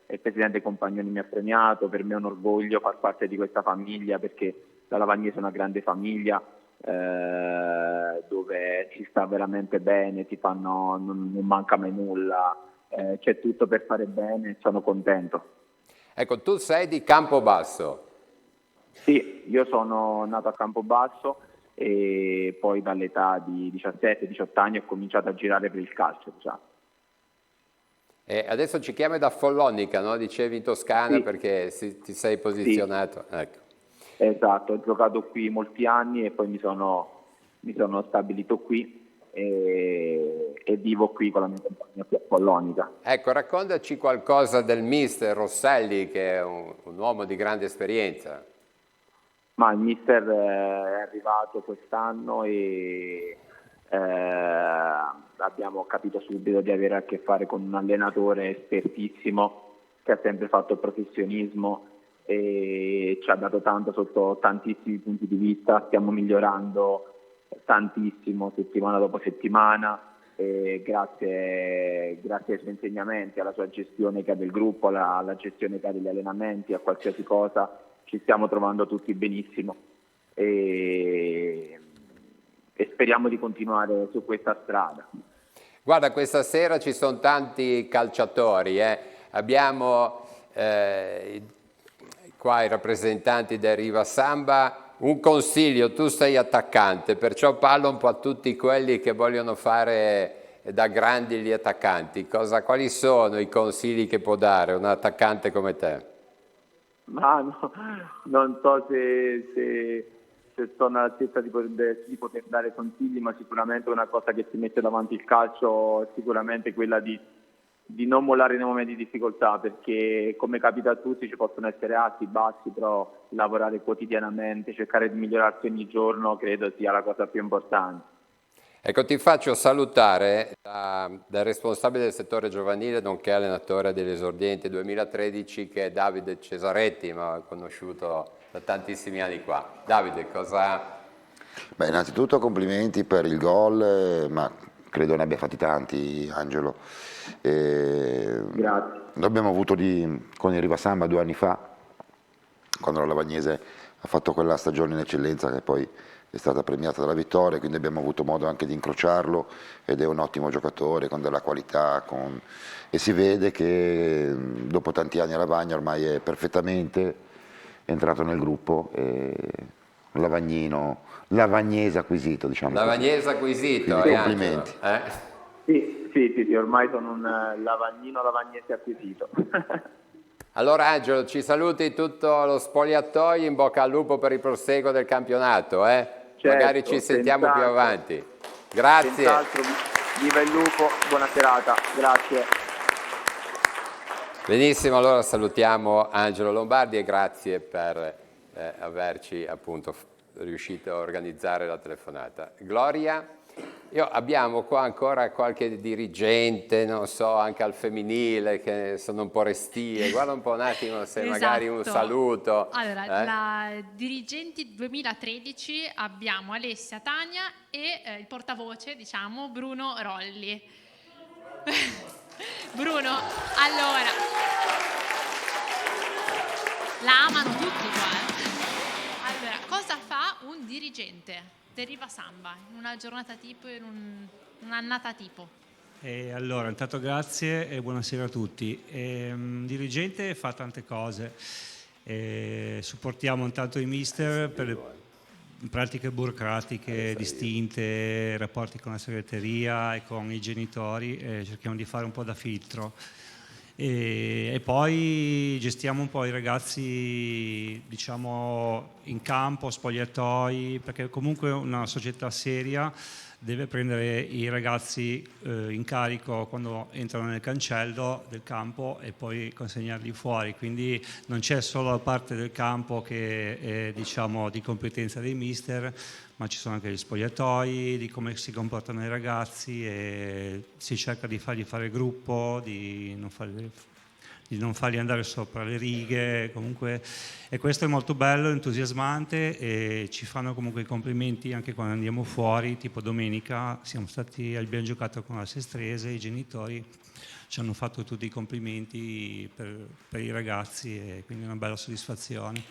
e il presidente Compagnoni mi ha premiato. Per me è un orgoglio far parte di questa famiglia, perché la Lavagnese è una grande famiglia dove si sta veramente bene, non manca mai nulla, c'è tutto per fare bene, sono contento. Ecco, tu sei di Campobasso. Sì, io sono nato a Campobasso e poi dall'età di 17-18 anni ho cominciato a girare per il calcio già. E adesso ci chiami da Follonica, no? Dicevi in Toscana, Sì. Perché ti sei posizionato. Sì. Ecco. Esatto, ho giocato qui molti anni e poi mi sono stabilito qui e vivo qui con la mia compagnia qui a Follonica. Ecco, raccontaci qualcosa del mister Rosselli, che è un uomo di grande esperienza. Ma il mister è arrivato quest'anno e abbiamo capito subito di avere a che fare con un allenatore espertissimo che ha sempre fatto il professionismo e ci ha dato tanto sotto tantissimi punti di vista. Stiamo migliorando tantissimo settimana dopo settimana e grazie ai suoi insegnamenti, alla sua gestione che ha del gruppo, alla gestione che ha degli allenamenti, a qualsiasi cosa, ci stiamo trovando tutti benissimo e speriamo di continuare su questa strada. Guarda, questa sera ci sono tanti calciatori, abbiamo qua i rappresentanti del Riva Samba. Un consiglio, tu sei attaccante, perciò parlo un po' a tutti quelli che vogliono fare da grandi gli attaccanti. Quali sono i consigli che può dare un attaccante come te? Ma no, non so se sono all'altezza di poter dare consigli, ma sicuramente una cosa che ti mette davanti il calcio è sicuramente quella di non mollare nei momenti di difficoltà, perché come capita a tutti ci possono essere alti, bassi, però lavorare quotidianamente, cercare di migliorarsi ogni giorno credo sia la cosa più importante. Ecco, ti faccio salutare dal responsabile del settore giovanile, nonché allenatore degli esordienti 2013, che è Davide Cesaretti, ma ho conosciuto da tantissimi anni qua. Davide, cosa... Beh, innanzitutto complimenti per il gol, ma credo ne abbia fatti tanti, Angelo. Grazie. Noi abbiamo avuto con il Riva Samba 2 anni fa, quando la Lavagnese ha fatto quella stagione in eccellenza che poi è stata premiata dalla vittoria, quindi abbiamo avuto modo anche di incrociarlo ed è un ottimo giocatore con della qualità e si vede che dopo tanti anni a Lavagna ormai è perfettamente entrato nel gruppo, lavagnese acquisito, diciamo. Lavagnese acquisito, quindi complimenti. Sì, ormai sono un lavagnese acquisito. Allora Angelo, ci saluti tutto lo spogliatoio, in bocca al lupo per il proseguo del campionato, Certo, magari ci sentiamo più avanti. Grazie. Senz'altro, viva il lupo, buona serata, grazie. Benissimo, allora salutiamo Angelo Lombardi e grazie per averci appunto riuscito a organizzare la telefonata. Gloria, abbiamo qua ancora qualche dirigente, non so, anche al femminile, che sono un po' restie. Guarda un po' un attimo se magari un saluto. Allora, la dirigenti 2013 abbiamo Alessia Tagna e il portavoce, diciamo, Bruno Rolli. Bruno, allora, la amano tutti qua. Allora, cosa fa un dirigente del Riva Samba in una giornata tipo, in un'annata tipo? Allora, intanto grazie e buonasera a tutti. Dirigente fa tante cose. Supportiamo intanto i mister per le pratiche burocratiche distinte, rapporti con la segreteria e con i genitori, cerchiamo di fare un po' da filtro. E poi gestiamo un po' i ragazzi, diciamo, in campo, spogliatoi, perché comunque una società seria deve prendere i ragazzi in carico quando entrano nel cancello del campo e poi consegnarli fuori, quindi non c'è solo la parte del campo che è, diciamo, di competenza dei mister, ma ci sono anche gli spogliatoi, di come si comportano i ragazzi, e si cerca di fargli fare gruppo, di non farli andare sopra le righe, comunque, e questo è molto bello, entusiasmante, e ci fanno comunque i complimenti anche quando andiamo fuori, tipo domenica abbiamo giocato con la Sestrese, i genitori ci hanno fatto tutti i complimenti per i ragazzi, e quindi è una bella soddisfazione.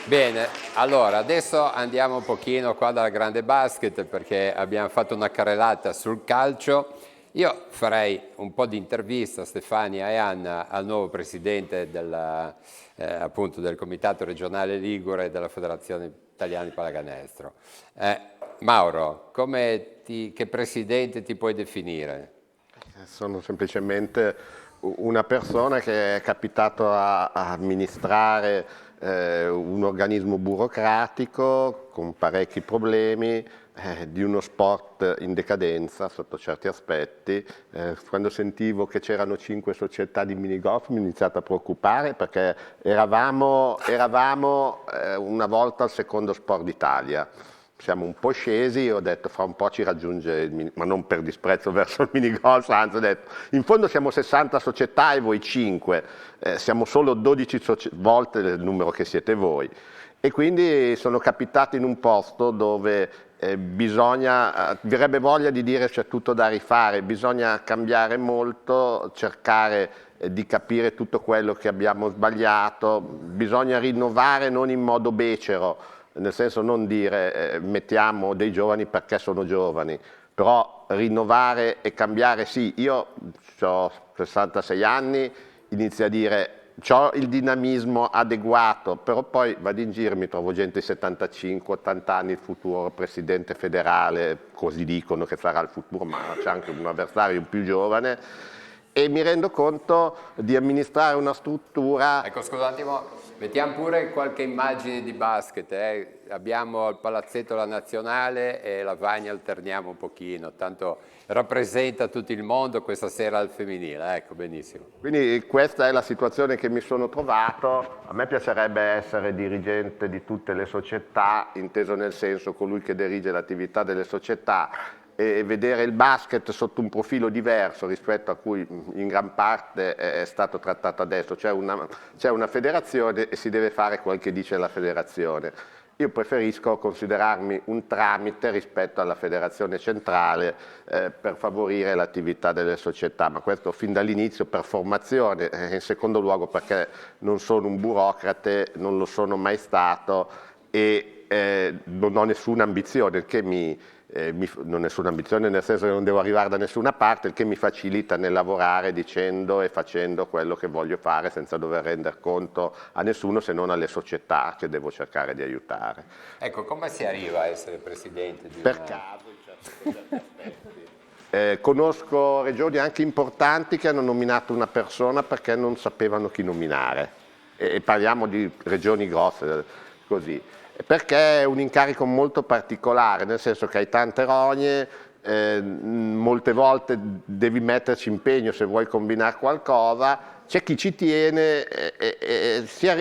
Bene, allora adesso andiamo un pochino qua dalla Grande Basket, perché abbiamo fatto una carrellata sul calcio. Io farei un po' di intervista, Stefania e Anna, al nuovo presidente appunto del Comitato Regionale Ligure della Federazione Italiana di Pallacanestro. Mauro, che presidente ti puoi definire? Sono semplicemente una persona che è capitato a amministrare un organismo burocratico con parecchi problemi, di uno sport in decadenza sotto certi aspetti. Quando sentivo che c'erano 5 società di minigolf mi ho iniziato a preoccupare, perché eravamo una volta il secondo sport d'Italia. Siamo un po' scesi e ho detto fra un po' ci raggiunge ma non per disprezzo verso il minigolf, anzi ho detto in fondo siamo 60 società e voi 5, siamo solo 12 volte il numero che siete voi, e quindi sono capitato in un posto dove verrebbe voglia di dire c'è tutto da rifare, bisogna cambiare molto, cercare di capire tutto quello che abbiamo sbagliato, bisogna rinnovare non in modo becero, nel senso non dire mettiamo dei giovani perché sono giovani, però rinnovare e cambiare sì. Io ho 66 anni, inizio a dire ho il dinamismo adeguato, però poi vado in giro e mi trovo gente di 75, 80 anni, il futuro presidente federale, così dicono che sarà il futuro, ma c'è anche un avversario più giovane, e mi rendo conto di amministrare una struttura. Ecco, scusa un attimo. Mettiamo pure qualche immagine di basket, abbiamo il palazzetto La Nazionale e la Vagna alterniamo un pochino, tanto rappresenta tutto il mondo questa sera al femminile, ecco, benissimo. Quindi questa è la situazione che mi sono trovato. A me piacerebbe essere dirigente di tutte le società, inteso nel senso colui che dirige l'attività delle società, e vedere il basket sotto un profilo diverso rispetto a cui in gran parte è stato trattato adesso. C'è una federazione e si deve fare quel che dice la federazione. Io preferisco considerarmi un tramite rispetto alla federazione centrale per favorire l'attività delle società, ma questo fin dall'inizio per formazione, in secondo luogo perché non sono un burocrate, non lo sono mai stato e non ho nessuna ambizione, non ho nessuna ambizione nel senso che non devo arrivare da nessuna parte, il che mi facilita nel lavorare dicendo e facendo quello che voglio fare senza dover rendere conto a nessuno se non alle società che devo cercare di aiutare. Ecco, come si arriva a essere presidente di per caso in certi aspetti. Conosco regioni anche importanti che hanno nominato una persona perché non sapevano chi nominare, e parliamo di regioni grosse così. Perché è un incarico molto particolare, nel senso che hai tante rogne, molte volte devi metterci impegno se vuoi combinare qualcosa, c'è chi ci tiene,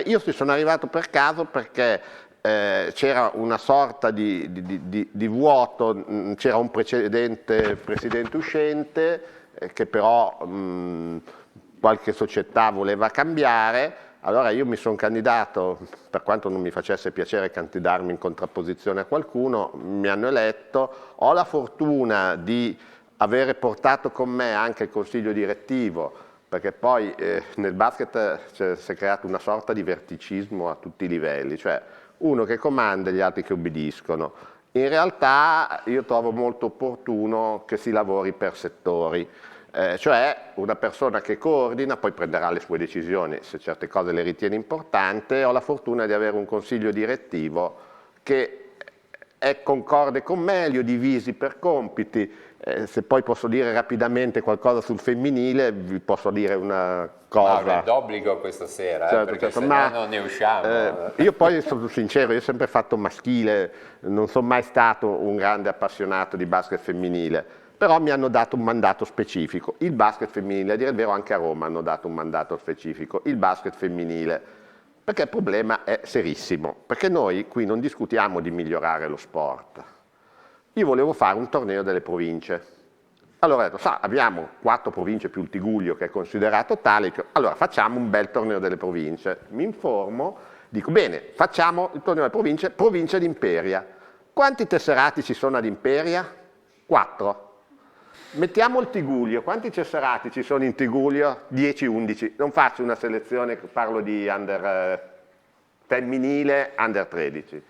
io ci sono arrivato per caso perché c'era una sorta di vuoto, c'era un precedente presidente uscente che però qualche società voleva cambiare. Allora io mi sono candidato, per quanto non mi facesse piacere candidarmi in contrapposizione a qualcuno, mi hanno eletto, ho la fortuna di avere portato con me anche il consiglio direttivo, perché poi nel basket si è creato una sorta di verticismo a tutti i livelli, cioè uno che comanda e gli altri che obbediscono. In realtà io trovo molto opportuno che si lavori per settori. Cioè una persona che coordina poi prenderà le sue decisioni se certe cose le ritiene importanti. Ho la fortuna di avere un consiglio direttivo che è concorde con me, li ho divisi per compiti. Se poi posso dire rapidamente qualcosa sul femminile, vi posso dire una cosa. È d'obbligo questa sera, certo, perché certo, se ma, no non ne usciamo. Io poi sono sincero, io ho sempre fatto maschile, non sono mai stato un grande appassionato di basket femminile. Però mi hanno dato un mandato specifico, il basket femminile, a dire il vero anche a Roma hanno dato un mandato specifico, il basket femminile, perché il problema è serissimo, perché noi qui non discutiamo di migliorare lo sport. Io volevo fare un torneo delle province, allora ho detto, abbiamo 4 province più il Tigullio che è considerato tale, allora facciamo un bel torneo delle province, mi informo, dico bene, facciamo il torneo delle province, provincia di Imperia, quanti tesserati ci sono ad Imperia? 4. Mettiamo il Tigullio, quanti tesserati ci sono in Tigullio? 10-11, non faccio una selezione, parlo di femminile, under 13.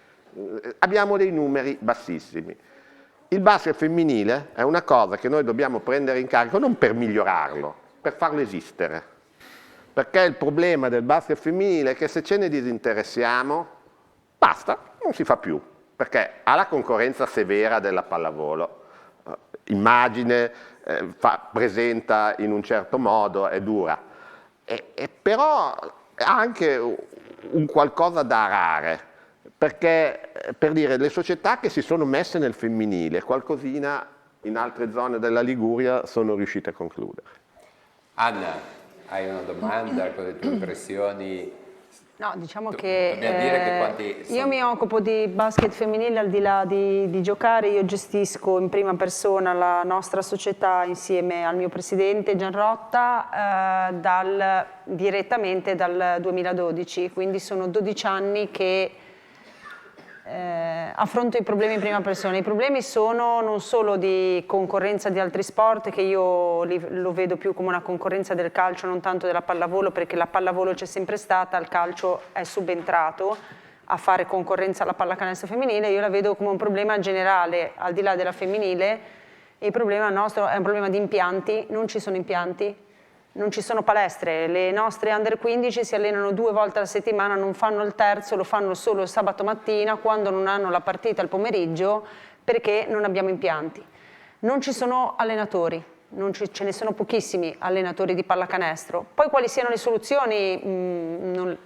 Abbiamo dei numeri bassissimi. Il basket femminile è una cosa che noi dobbiamo prendere in carico non per migliorarlo, per farlo esistere. Perché il problema del basket femminile è che se ce ne disinteressiamo, basta, non si fa più, perché ha la concorrenza severa della pallavolo. Immagine, presenta in un certo modo, è dura, però ha anche un qualcosa da arare, perché per dire le società che si sono messe nel femminile, qualcosina in altre zone della Liguria sono riuscite a concludere. Anna, hai una domanda con le tue impressioni? No, diciamo che, dire che quanti sono... io mi occupo di basket femminile, al di là di giocare, io gestisco in prima persona la nostra società insieme al mio presidente Gianrotta direttamente dal 2012, quindi sono 12 anni che affronto i problemi in prima persona. I problemi sono non solo di concorrenza di altri sport, che io lo vedo più come una concorrenza del calcio, non tanto della pallavolo, perché la pallavolo c'è sempre stata, il calcio è subentrato a fare concorrenza alla pallacanestro femminile. Io la vedo come un problema generale, al di là della femminile. Il problema nostro è un problema di impianti, non ci sono impianti. Non ci sono palestre, le nostre under 15 si allenano 2 volte alla settimana, non fanno il terzo, lo fanno solo il sabato mattina quando non hanno la partita il pomeriggio, perché non abbiamo impianti. Non ci sono allenatori, ce ne sono pochissimi allenatori di pallacanestro. Poi quali siano le soluzioni non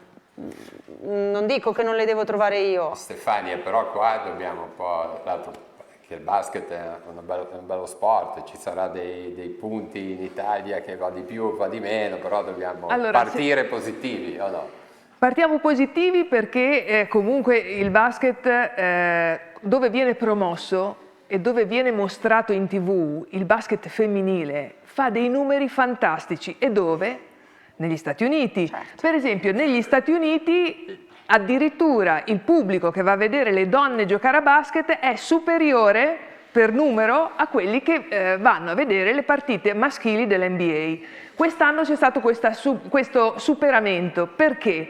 dico che non le devo trovare io. Stefania, però qua dobbiamo un po'... che il basket è un bello sport, ci sarà dei punti in Italia che va di più, va di meno, però dobbiamo partire positivi, o no? Partiamo positivi perché comunque il basket dove viene promosso e dove viene mostrato in TV, il basket femminile fa dei numeri fantastici. E dove? Negli Stati Uniti. Certo. Per esempio negli Stati Uniti addirittura il pubblico che va a vedere le donne giocare a basket è superiore per numero a quelli che vanno a vedere le partite maschili dell'NBA. Quest'anno c'è stato questo superamento. Perché?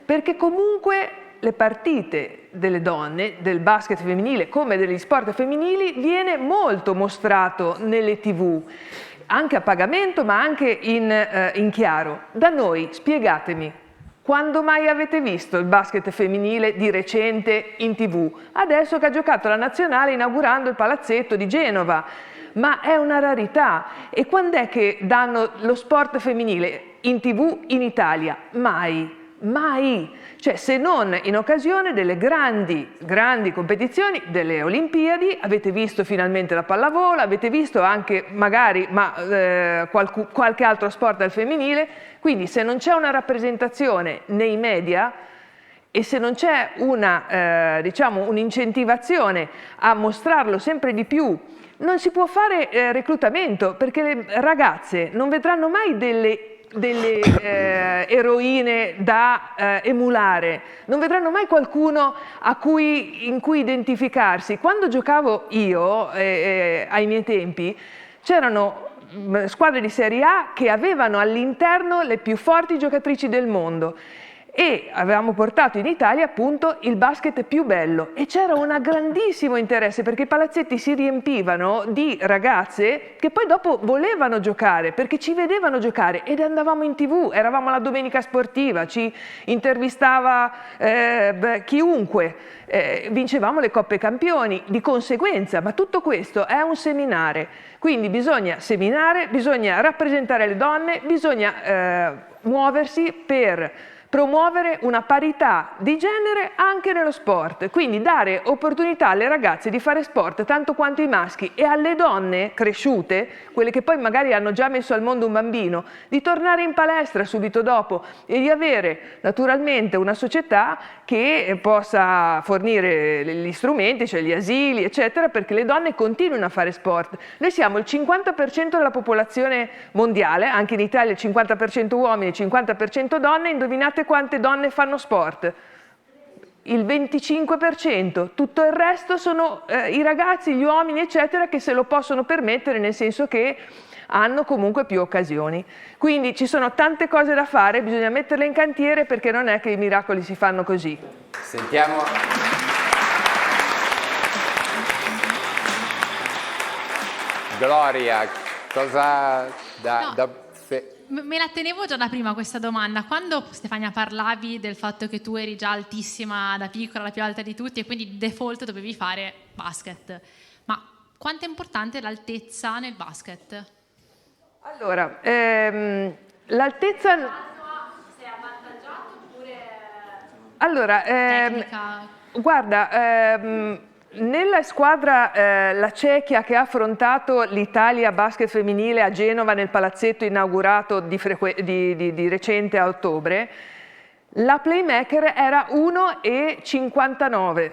Perché comunque le partite delle donne, del basket femminile come degli sport femminili, viene molto mostrato nelle TV, anche a pagamento ma anche in chiaro. Da noi, spiegatemi, quando mai avete visto il basket femminile di recente in TV? Adesso che ha giocato la nazionale inaugurando il palazzetto di Genova, ma è una rarità. E quando è che danno lo sport femminile in TV in Italia? Mai, mai. Cioè, se non in occasione delle grandi competizioni, delle Olimpiadi, avete visto finalmente la pallavolo, avete visto anche magari qualche altro sport al femminile. Quindi se non c'è una rappresentazione nei media e se non c'è un'incentivazione a mostrarlo sempre di più, non si può fare reclutamento, perché le ragazze non vedranno mai delle delle eroine da emulare, non vedranno mai qualcuno in cui identificarsi. Quando giocavo io, ai miei tempi, c'erano squadre di Serie A che avevano all'interno le più forti giocatrici del mondo e avevamo portato in Italia appunto il basket più bello e c'era un grandissimo interesse perché i palazzetti si riempivano di ragazze che poi dopo volevano giocare perché ci vedevano giocare ed andavamo in TV, eravamo alla domenica sportiva, ci intervistava chiunque, vincevamo le Coppe Campioni di conseguenza, ma tutto questo è un seminare, quindi bisogna seminare, bisogna rappresentare le donne, bisogna muoversi per promuovere una parità di genere anche nello sport, quindi dare opportunità alle ragazze di fare sport tanto quanto i maschi e alle donne cresciute, quelle che poi magari hanno già messo al mondo un bambino, di tornare in palestra subito dopo e di avere naturalmente una società che possa fornire gli strumenti, cioè gli asili, eccetera, perché le donne continuino a fare sport. Noi siamo il 50% della popolazione mondiale, anche in Italia il 50% uomini, il 50% donne, indovinate quante donne fanno sport? Il 25%, tutto il resto sono i ragazzi, gli uomini eccetera che se lo possono permettere, nel senso che hanno comunque più occasioni. Quindi ci sono tante cose da fare, bisogna metterle in cantiere perché non è che i miracoli si fanno così. Sentiamo. Gloria, cosa me la tenevo già da prima questa domanda. Quando, Stefania, parlavi del fatto che tu eri già altissima da piccola, la più alta di tutti, e quindi di default dovevi fare basket, ma quanto è importante l'altezza nel basket? Allora, l'altezza... Sei avvantaggiato oppure... Allora, guarda... nella squadra la Cechia che ha affrontato l'Italia basket femminile a Genova nel palazzetto inaugurato di recente a ottobre, la playmaker era 1,59.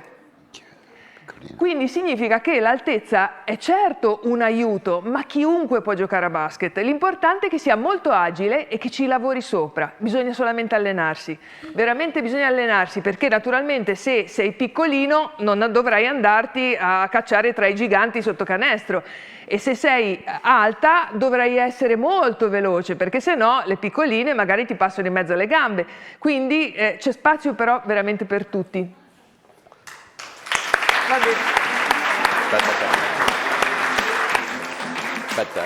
Quindi significa che l'altezza è certo un aiuto, ma chiunque può giocare a basket. L'importante è che sia molto agile e che ci lavori sopra. Bisogna solamente allenarsi. Veramente bisogna allenarsi perché naturalmente se sei piccolino non dovrai andarti a cacciare tra i giganti sotto canestro. E se sei alta dovrai essere molto veloce perché se no le piccoline magari ti passano in mezzo alle gambe. Quindi c'è spazio però veramente per tutti. Va bene. Aspetta.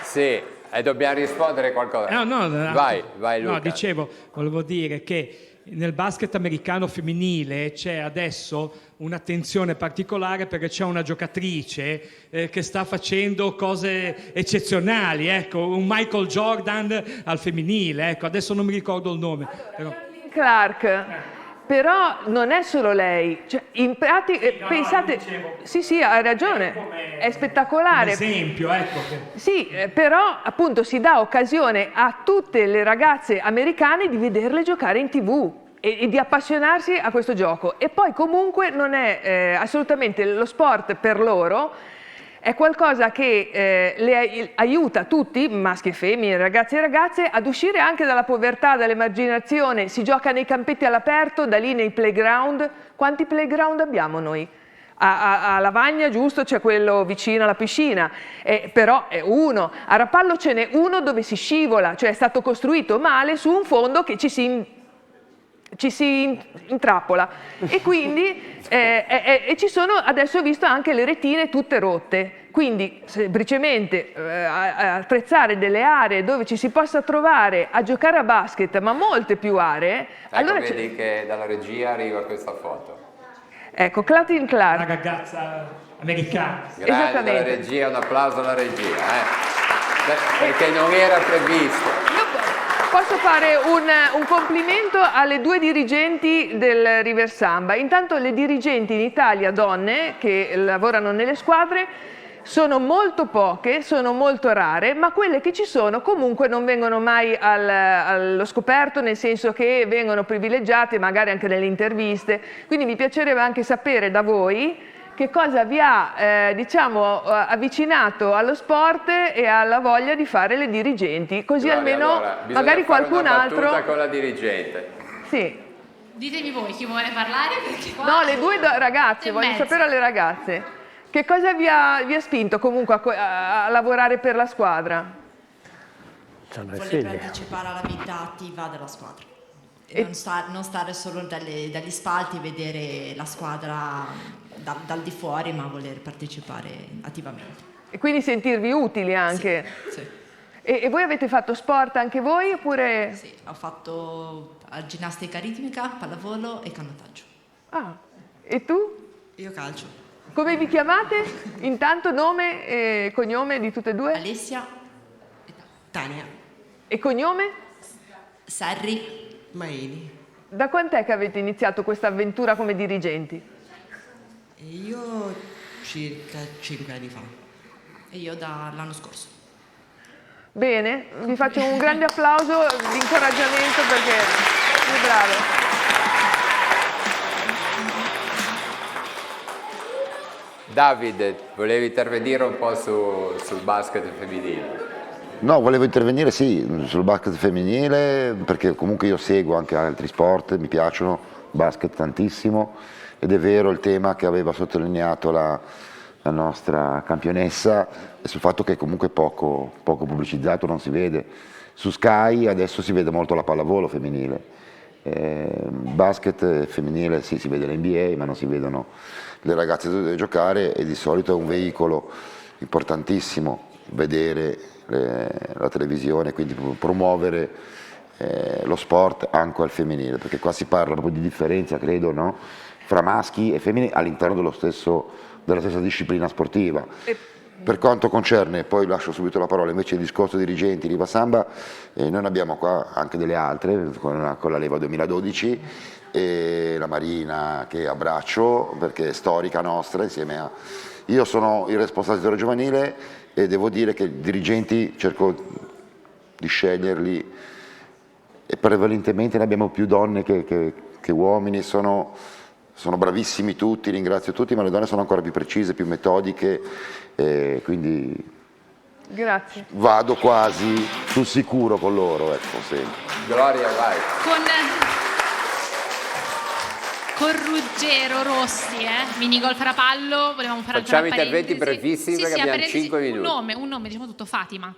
Sì, dobbiamo rispondere qualcosa. Vai Luca. No, dicevo, volevo dire che nel basket americano femminile c'è adesso un'attenzione particolare perché c'è una giocatrice che sta facendo cose eccezionali, ecco, un Michael Jordan al femminile, ecco, adesso non mi ricordo il nome. Però... Clark. Però non è solo lei, cioè, in pratica, pensate, sì, hai ragione, è spettacolare. Un esempio, ecco. Sì, però appunto si dà occasione a tutte le ragazze americane di vederle giocare in TV e di appassionarsi a questo gioco. E poi comunque non è assolutamente lo sport per loro, è qualcosa che le aiuta tutti, maschi e femmine, ragazzi e ragazze, ad uscire anche dalla povertà, dall'emarginazione. Si gioca nei campetti all'aperto, da lì nei playground. Quanti playground abbiamo noi? A Lavagna, giusto, c'è quello vicino alla piscina, però è uno. A Rapallo ce n'è uno dove si scivola, cioè è stato costruito male su un fondo che ci si intrappola e quindi ci sono, adesso ho visto anche le retine tutte rotte, quindi semplicemente attrezzare delle aree dove ci si possa trovare a giocare a basket, ma molte più aree. Ecco, allora vedi che dalla regia arriva questa foto. Ecco, Caitlin Clark, una ragazza americana. Grazie dalla regia, un applauso alla regia, perché non era previsto. Posso fare un complimento alle due dirigenti del River Samba. Intanto le dirigenti in Italia, donne, che lavorano nelle squadre, sono molto poche, sono molto rare, ma quelle che ci sono comunque non vengono mai allo scoperto, nel senso che vengono privilegiate magari anche nelle interviste. Quindi mi piacerebbe anche sapere da voi che cosa vi ha avvicinato allo sport e alla voglia di fare le dirigenti, così almeno magari qualcun altro... con la dirigente. Sì. Ditemi voi chi vuole parlare, perché qua... No, le due ragazze, voglio sapere alle ragazze. Che cosa vi ha spinto comunque a lavorare per la squadra? Voler partecipare alla vita attiva della squadra. E non stare solo dagli spalti e vedere la squadra dal di fuori, ma voler partecipare attivamente. E quindi sentirvi utili anche? Sì. E voi avete fatto sport anche voi oppure? Sì, ho fatto ginnastica ritmica, pallavolo e canottaggio. Ah, e tu? Io calcio. Come vi chiamate? Intanto nome e cognome di tutte e due? Alessia e Tania. E cognome? Sarri Maini. Da quant'è che avete iniziato questa avventura come dirigenti? Io circa 5 anni fa. E io dall'anno scorso. Bene, vi faccio un grande applauso di incoraggiamento perché è bravo. Davide, volevi intervenire un po' sul basket femminile? No, volevo intervenire sul basket femminile perché comunque io seguo anche altri sport, mi piacciono, basket tantissimo, ed è vero il tema che aveva sottolineato la nostra campionessa sul fatto che comunque poco pubblicizzato, non si vede. Su Sky adesso si vede molto la pallavolo femminile, basket femminile sì, si vede l'NBA ma non si vedono le ragazze giocare, e di solito è un veicolo importantissimo vedere la televisione, quindi promuovere lo sport anche al femminile, perché qua si parla proprio di differenza, credo, no? Fra maschi e femmine all'interno della stessa disciplina sportiva. Per quanto concerne, poi lascio subito la parola invece il discorso dirigenti Riva Samba, noi abbiamo qua anche delle altre con la Leva 2012 e la Marina che abbraccio perché è storica nostra insieme a... Io sono il responsabile giovanile e devo dire che i dirigenti cerco di sceglierli e prevalentemente ne abbiamo più donne che uomini, sono bravissimi tutti, ringrazio tutti, ma le donne sono ancora più precise, più metodiche, quindi grazie. Vado quasi sul sicuro con loro, ecco, sì. Gloria, vai. Con Ruggero Rossi, minigolf a pallo, volevamo fare Facciamo anche una interventi brevissimi perché abbiamo 5 minuti. Un nome, diciamo tutto, Fatima.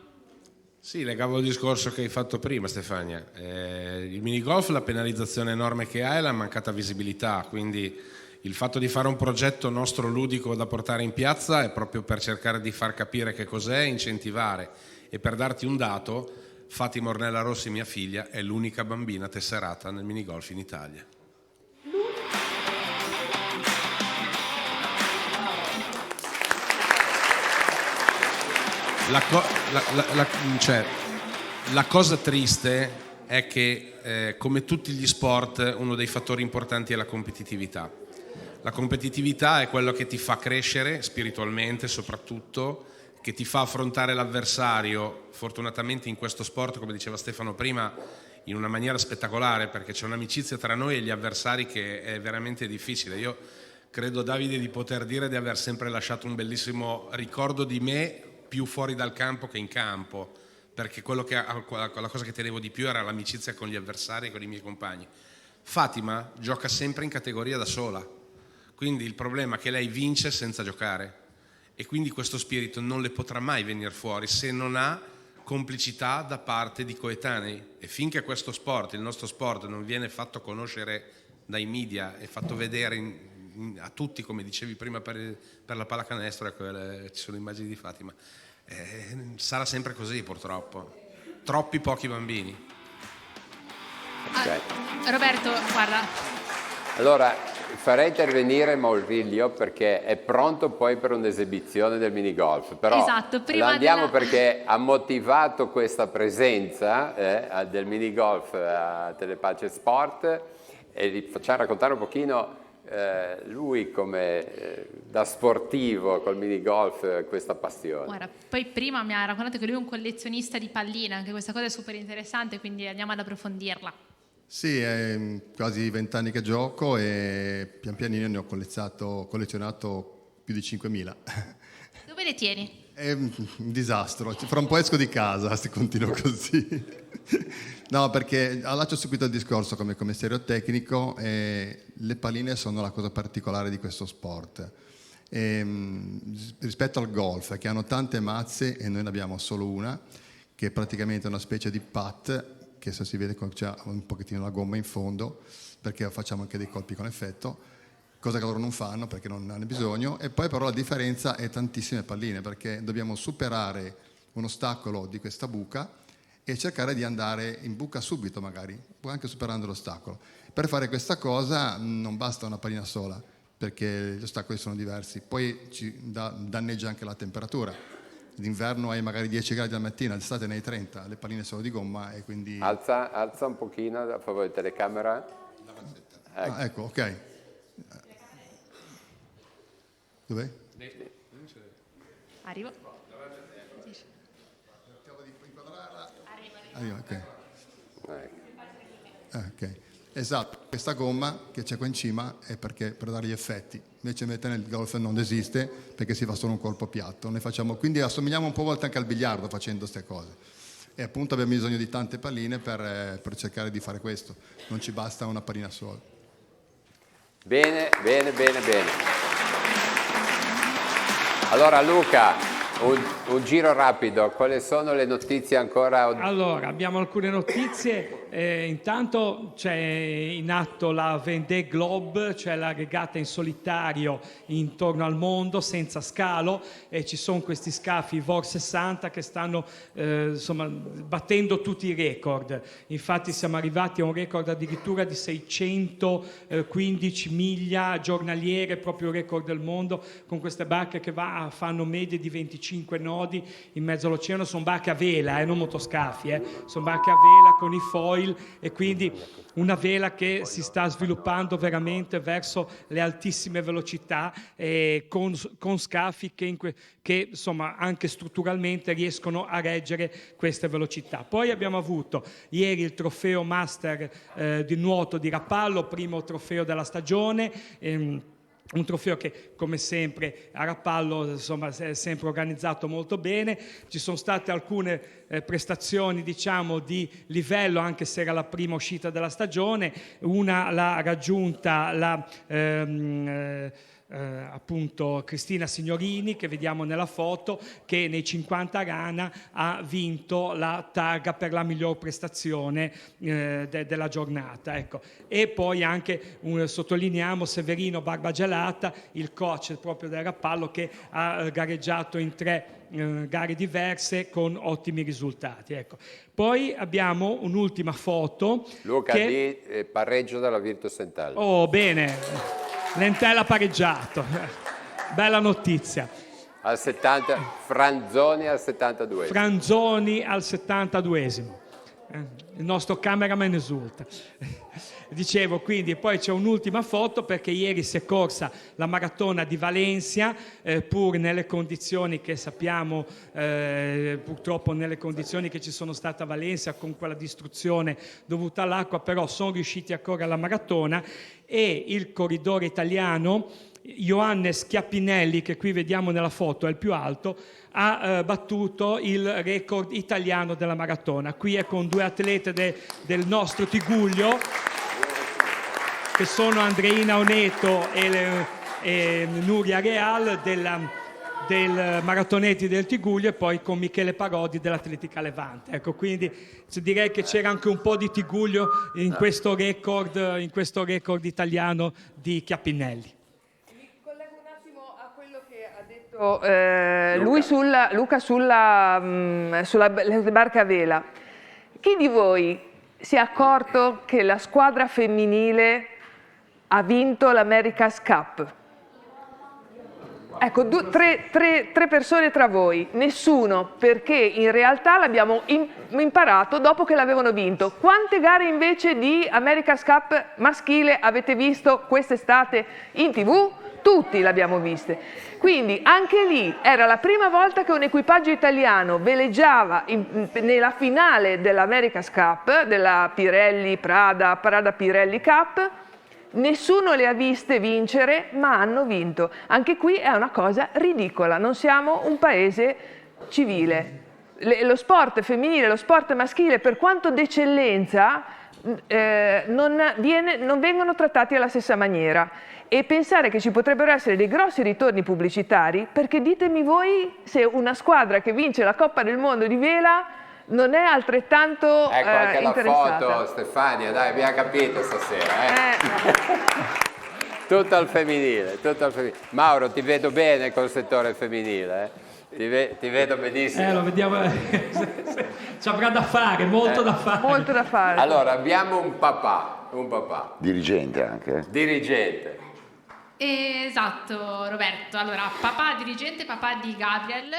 Sì, legavo il discorso che hai fatto prima, Stefania. Il minigolf, la penalizzazione enorme che ha è la mancata visibilità, quindi il fatto di fare un progetto nostro ludico da portare in piazza è proprio per cercare di far capire che cos'è e incentivare. E per darti un dato, Fatima Ornella Rossi, mia figlia, è l'unica bambina tesserata nel minigolf in Italia. La cosa triste è che, come tutti gli sport, uno dei fattori importanti è la competitività. La competitività è quello che ti fa crescere spiritualmente, soprattutto, che ti fa affrontare l'avversario, fortunatamente in questo sport, come diceva Stefano prima, in una maniera spettacolare, perché c'è un'amicizia tra noi e gli avversari che è veramente difficile. Io credo, Davide, di poter dire di aver sempre lasciato un bellissimo ricordo di me, più fuori dal campo che in campo, perché la cosa che tenevo di più era l'amicizia con gli avversari e con i miei compagni. Fatima gioca sempre in categoria da sola, quindi il problema è che lei vince senza giocare e quindi questo spirito non le potrà mai venire fuori se non ha complicità da parte di coetanei, e finché questo sport, il nostro sport, non viene fatto conoscere dai media e fatto vedere a tutti, come dicevi prima per la pallacanestro, ecco, ci sono immagini di Fatima, sarà sempre così purtroppo, troppi pochi bambini. Roberto, guarda. Allora, farei intervenire Mauriglio perché è pronto poi per un'esibizione del minigolf, però esatto, prima andiamo perché ha motivato questa presenza del minigolf a Telepace Sport e vi facciamo raccontare un pochino lui come da sportivo col minigolf questa passione. Guarda, poi prima mi ha raccontato che lui è un collezionista di palline, anche questa cosa è super interessante, quindi andiamo ad approfondirla. Sì, è quasi 20 anni che gioco e pian pianino ne ho collezionato più di 5.000. Dove le tieni? È un disastro, fra un po' esco di casa se continuo così. No, perché allaccio subito il discorso come commissario tecnico, le palline sono la cosa particolare di questo sport. Rispetto al golf, che hanno tante mazze e noi ne abbiamo solo una, che è praticamente una specie di putt, che se si vede c'è un pochettino la gomma in fondo, perché facciamo anche dei colpi con effetto, cosa che loro non fanno perché non hanno bisogno. E poi però la differenza è tantissime palline, perché dobbiamo superare un ostacolo di questa buca e cercare di andare in buca subito, magari anche superando l'ostacolo. Per fare questa cosa non basta una pallina sola, perché gli ostacoli sono diversi, poi ci danneggia anche la temperatura. D'inverno hai magari 10 gradi al mattino, d'estate ne hai 30, le palline sono di gomma e quindi... Alza un pochino, a favore telecamera. Ecco, ecco, ok. Dov'è? Arrivo. Arriva, ok. Ok. Esatto, questa gomma che c'è qua in cima è perché per dare gli effetti, invece nel golf non esiste perché si fa solo un colpo piatto. Noi facciamo, quindi assomigliamo un po' a volte anche al biliardo facendo queste cose. E appunto abbiamo bisogno di tante palline per cercare di fare questo, non ci basta una pallina sola. Bene, bene, bene, bene. Allora Luca, un giro rapido, quali sono le notizie ancora? Allora, abbiamo alcune notizie. Intanto c'è in atto la Vendée Globe, cioè la regata in solitario intorno al mondo senza scalo, e ci sono questi scafi VOR 60 che stanno battendo tutti i record. Infatti siamo arrivati a un record addirittura di 615 miglia giornaliere, proprio il record del mondo, con queste barche che fanno medie di 25 nodi in mezzo all'oceano. Sono barche a vela, non motoscafi, sono barche a vela con i foil, e quindi una vela che si sta sviluppando veramente verso le altissime velocità, con scafi che insomma anche strutturalmente riescono a reggere queste velocità. Poi abbiamo avuto ieri il trofeo Master di nuoto di Rapallo, primo trofeo della stagione. Un trofeo che, come sempre, a Rapallo è sempre organizzato molto bene. Ci sono state alcune prestazioni, diciamo, di livello, anche se era la prima uscita della stagione. Una l'ha raggiunta appunto Cristina Signorini, che vediamo nella foto, che nei 50 rana ha vinto la targa per la miglior prestazione della giornata, ecco. E poi anche sottolineiamo Severino Barbagelata, il coach proprio del Rapallo, che ha gareggiato in 3 gare diverse con ottimi risultati, ecco. Poi abbiamo un'ultima foto, Luca, di pareggio della Virtus Entella. Oh, bene, l'Entella pareggiato, bella notizia. Al 70, Franzoni al 72. Franzoni al 72esimo. Il nostro cameraman esulta. Dicevo, quindi, poi c'è un'ultima foto, perché ieri si è corsa la maratona di Valencia, pur nelle condizioni che sappiamo, purtroppo nelle condizioni che ci sono state a Valencia, con quella distruzione dovuta all'acqua, però sono riusciti a correre la maratona, e il corridore italiano Ioannis Chiappinelli, che qui vediamo nella foto, è il più alto, ha battuto il record italiano della maratona. Qui è con 2 atlete del nostro Tigullio, che sono Andreina Oneto e Nuria Real del Maratoneti del Tigullio, e poi con Michele Parodi dell'Atletica Levante. Ecco, quindi direi che c'era anche un po' di Tigullio in questo record italiano di Chiappinelli. Lui Luca sulla barca a vela. Chi di voi si è accorto che la squadra femminile ha vinto l'America's Cup? Ecco, 3 persone tra voi, nessuno, perché in realtà l'abbiamo imparato dopo che l'avevano vinto. Quante gare invece di America's Cup maschile avete visto quest'estate in TV? Tutti l'abbiamo viste. Quindi anche lì era la prima volta che un equipaggio italiano veleggiava nella finale dell'America's Cup, della Pirelli Prada Pirelli Cup, Nessuno le ha viste vincere, ma hanno vinto. Anche qui è una cosa ridicola, non siamo un paese civile. Lo sport femminile, lo sport maschile, per quanto d'eccellenza, non vengono trattati alla stessa maniera. E pensare che ci potrebbero essere dei grossi ritorni pubblicitari, perché ditemi voi se una squadra che vince la Coppa del Mondo di vela non è altrettanto ecco anche la interessata. foto, Stefania, dai, abbiamo capito stasera. Tutto al femminile, tutto al femminile. Mauro, ti vedo bene col settore femminile, ti vedo benissimo. Lo vediamo, ci avrà da fare, molto da fare. Molto da fare. Allora, abbiamo un papà. Dirigente anche. Dirigente. Esatto, Roberto. Allora, papà dirigente, papà di Gabriel,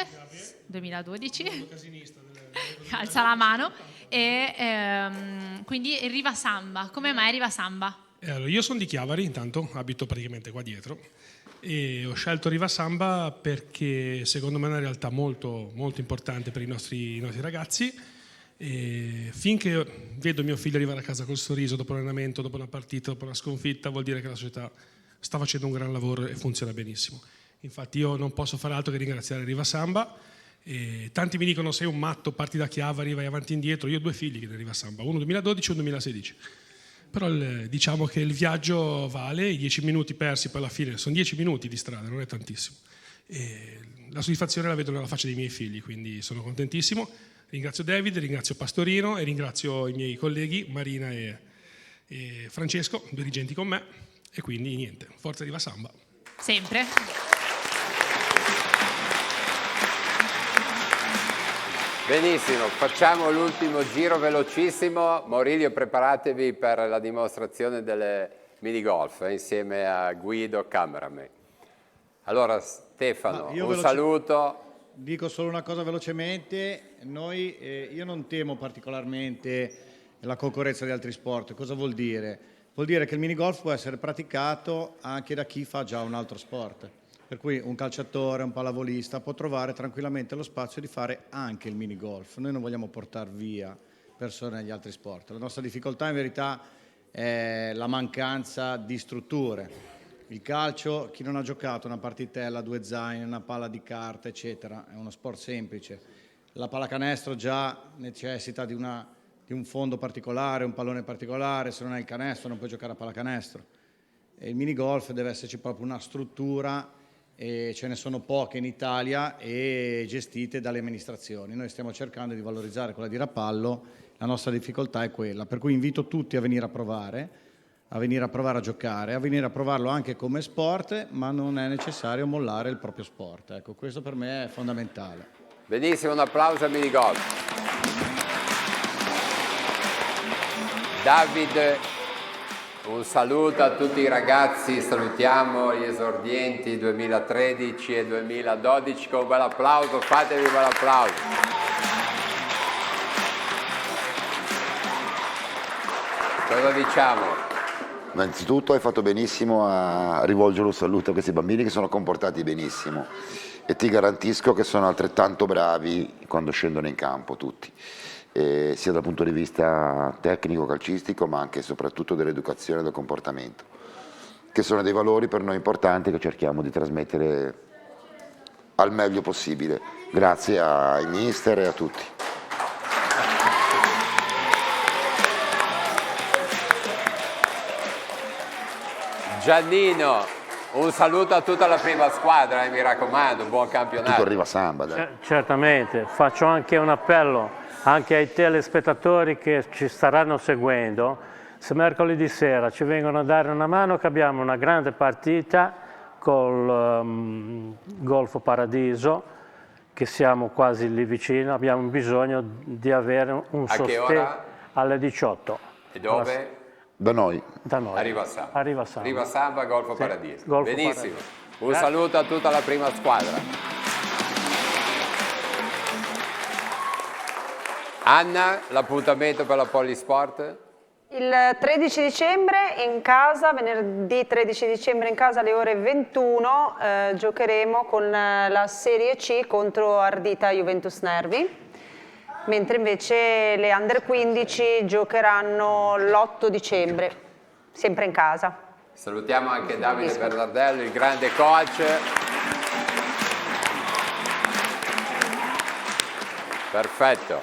2012. Alza la mano. E quindi Riva Samba. Come mai Riva Samba? Allora, io sono di Chiavari, intanto abito praticamente qua dietro e ho scelto Riva Samba perché secondo me è una realtà molto, molto importante per i nostri ragazzi. E finché vedo mio figlio arrivare a casa col sorriso dopo l'allenamento, dopo una partita, dopo una sconfitta, vuol dire che la società sta facendo un gran lavoro e funziona benissimo. Infatti io non posso fare altro che ringraziare Riva Samba. E tanti mi dicono sei un matto, parti da Chiavari, vai avanti e indietro. Io ho 2 figli che Riva Samba, uno 2012 e uno 2016. Però diciamo che il viaggio vale, i 10 minuti persi poi alla fine sono 10 minuti di strada, non è tantissimo. E la soddisfazione la vedo nella faccia dei miei figli, quindi sono contentissimo. Ringrazio David, ringrazio Pastorino e ringrazio i miei colleghi Marina e Francesco, dirigenti con me, e quindi niente, forza Riva Samba. Sempre. Benissimo, facciamo l'ultimo giro velocissimo. Maurizio, preparatevi per la dimostrazione delle mini golf insieme a Guido, cameraman. Allora Stefano, un saluto. Dico solo una cosa velocemente, io non temo particolarmente la concorrenza di altri sport. Cosa vuol dire? Vuol dire che il minigolf può essere praticato anche da chi fa già un altro sport. Per cui un calciatore, un pallavolista può trovare tranquillamente lo spazio di fare anche il minigolf. Noi non vogliamo portare via persone agli altri sport. La nostra difficoltà in verità è la mancanza di strutture. Il calcio, chi non ha giocato una partitella, 2 zaini, una palla di carta, eccetera, è uno sport semplice. La pallacanestro già necessita di un fondo particolare, un pallone particolare, se non hai il canestro non puoi giocare a pallacanestro. E il minigolf deve esserci proprio una struttura, e ce ne sono poche in Italia e gestite dalle amministrazioni. Noi stiamo cercando di valorizzare quella di Rapallo, la nostra difficoltà è quella, per cui invito tutti a venire a provare a giocare, a venire a provarlo anche come sport, ma non è necessario mollare il proprio sport. Ecco, questo per me è fondamentale. Benissimo, un applauso al minigolf. David, un saluto a tutti i ragazzi, salutiamo gli esordienti 2013 e 2012 con un bel applauso, fatevi un bel applauso. Cosa diciamo? Innanzitutto hai fatto benissimo a rivolgere un saluto a questi bambini che sono comportati benissimo e ti garantisco che sono altrettanto bravi quando scendono in campo tutti. Sia dal punto di vista tecnico, calcistico, ma anche e soprattutto dell'educazione e del comportamento, che sono dei valori per noi importanti che cerchiamo di trasmettere al meglio possibile. Grazie ai mister e a tutti. Giannino, un saluto a tutta la prima squadra, mi raccomando, buon campionato. Tutto arriva Samba, dai. Certamente, faccio anche un appello anche ai telespettatori che ci staranno seguendo. Se mercoledì sera ci vengono a dare una mano, che abbiamo una grande partita col Golfo Paradiso, che siamo quasi lì vicino, abbiamo bisogno di avere un sostegno alle 18. E dove? Da noi. Da noi. A Riva Samba. A Riva Samba. Riva Samba, Golfo Sì, Paradiso. Golfo Benissimo. Paradiso. Un saluto a tutta la prima squadra. Anna, l'appuntamento per la Polisport? Il 13 dicembre in casa, venerdì 13 dicembre in casa alle ore 21, giocheremo con la Serie C contro Ardita Juventus Nervi, mentre invece le Under 15 giocheranno l'8 dicembre, sempre in casa. Salutiamo anche Davide Bernardello, il grande coach. Perfetto.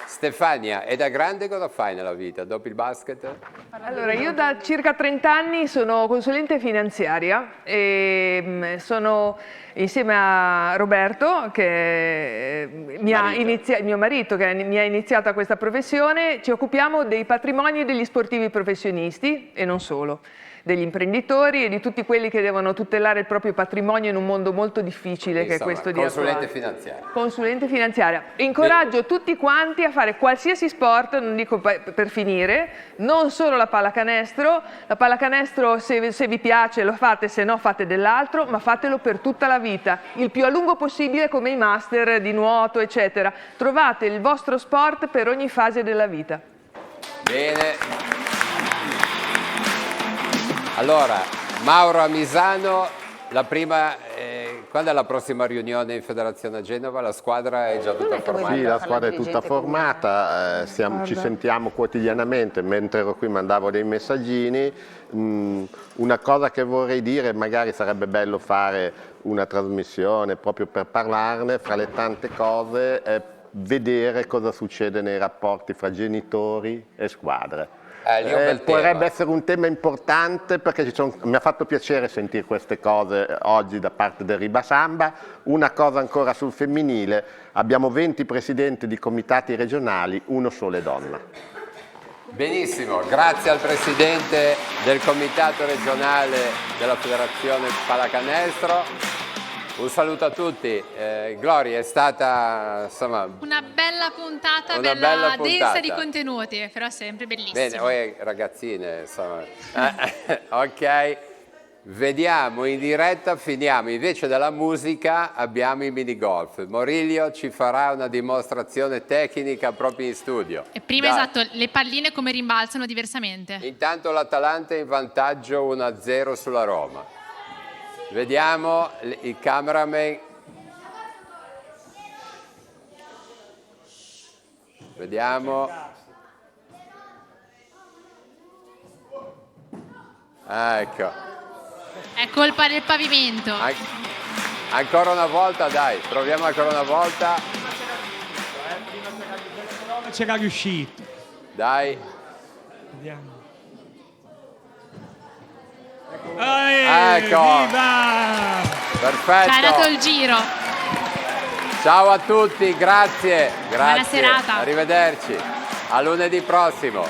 Stefania, e da grande cosa fai nella vita, dopo il basket? Allora, io da circa 30 anni sono consulente finanziaria e sono insieme a Roberto, che mio marito, che mi ha iniziato questa professione. Ci occupiamo dei patrimoni degli sportivi professionisti e non solo, degli imprenditori e di tutti quelli che devono tutelare il proprio patrimonio in un mondo molto difficile che è questo di consulente attuale. finanziario. Consulente finanziaria. Incoraggio tutti quanti a fare qualsiasi sport, non dico per finire, non solo la pallacanestro. La pallacanestro se vi piace lo fate, se no fate dell'altro, ma fatelo per tutta la vita, il più a lungo possibile, come i master di nuoto, eccetera. Trovate il vostro sport per ogni fase della vita. Bene. Allora, Mauro Amisano, quando è la prossima riunione in Federazione a Genova? La squadra è già tutta formata? Sì, la squadra è tutta formata, ci sentiamo quotidianamente, mentre ero qui mandavo dei messaggini. Una cosa che vorrei dire, magari sarebbe bello fare una trasmissione proprio per parlarne, fra le tante cose, è vedere cosa succede nei rapporti fra genitori e squadre. Potrebbe essere un tema importante, perché mi ha fatto piacere sentire queste cose oggi da parte del Ribasamba. Una cosa ancora sul femminile: abbiamo 20 presidenti di comitati regionali, uno solo è donna. Benissimo, grazie al presidente del comitato regionale della Federazione Pallacanestro. Un saluto a tutti. Gloria, è stata insomma una bella puntata, densa di contenuti, però sempre bellissima. Bene, voi ragazzine, insomma. Ok, vediamo in diretta, finiamo. Invece della musica abbiamo i minigolf. Moriglio ci farà una dimostrazione tecnica proprio in studio. E prima, esatto, le palline come rimbalzano diversamente. Intanto l'Atalanta è in vantaggio 1-0 sulla Roma. Vediamo il cameraman. Vediamo. Ecco. È colpa del pavimento. Ancora una volta, dai, proviamo ancora una volta. C'era riuscito. Dai. Vediamo. Ecco. Viva! Perfetto. Ci hai dato il giro. Ciao a tutti, grazie. Buona serata. Arrivederci. A lunedì prossimo.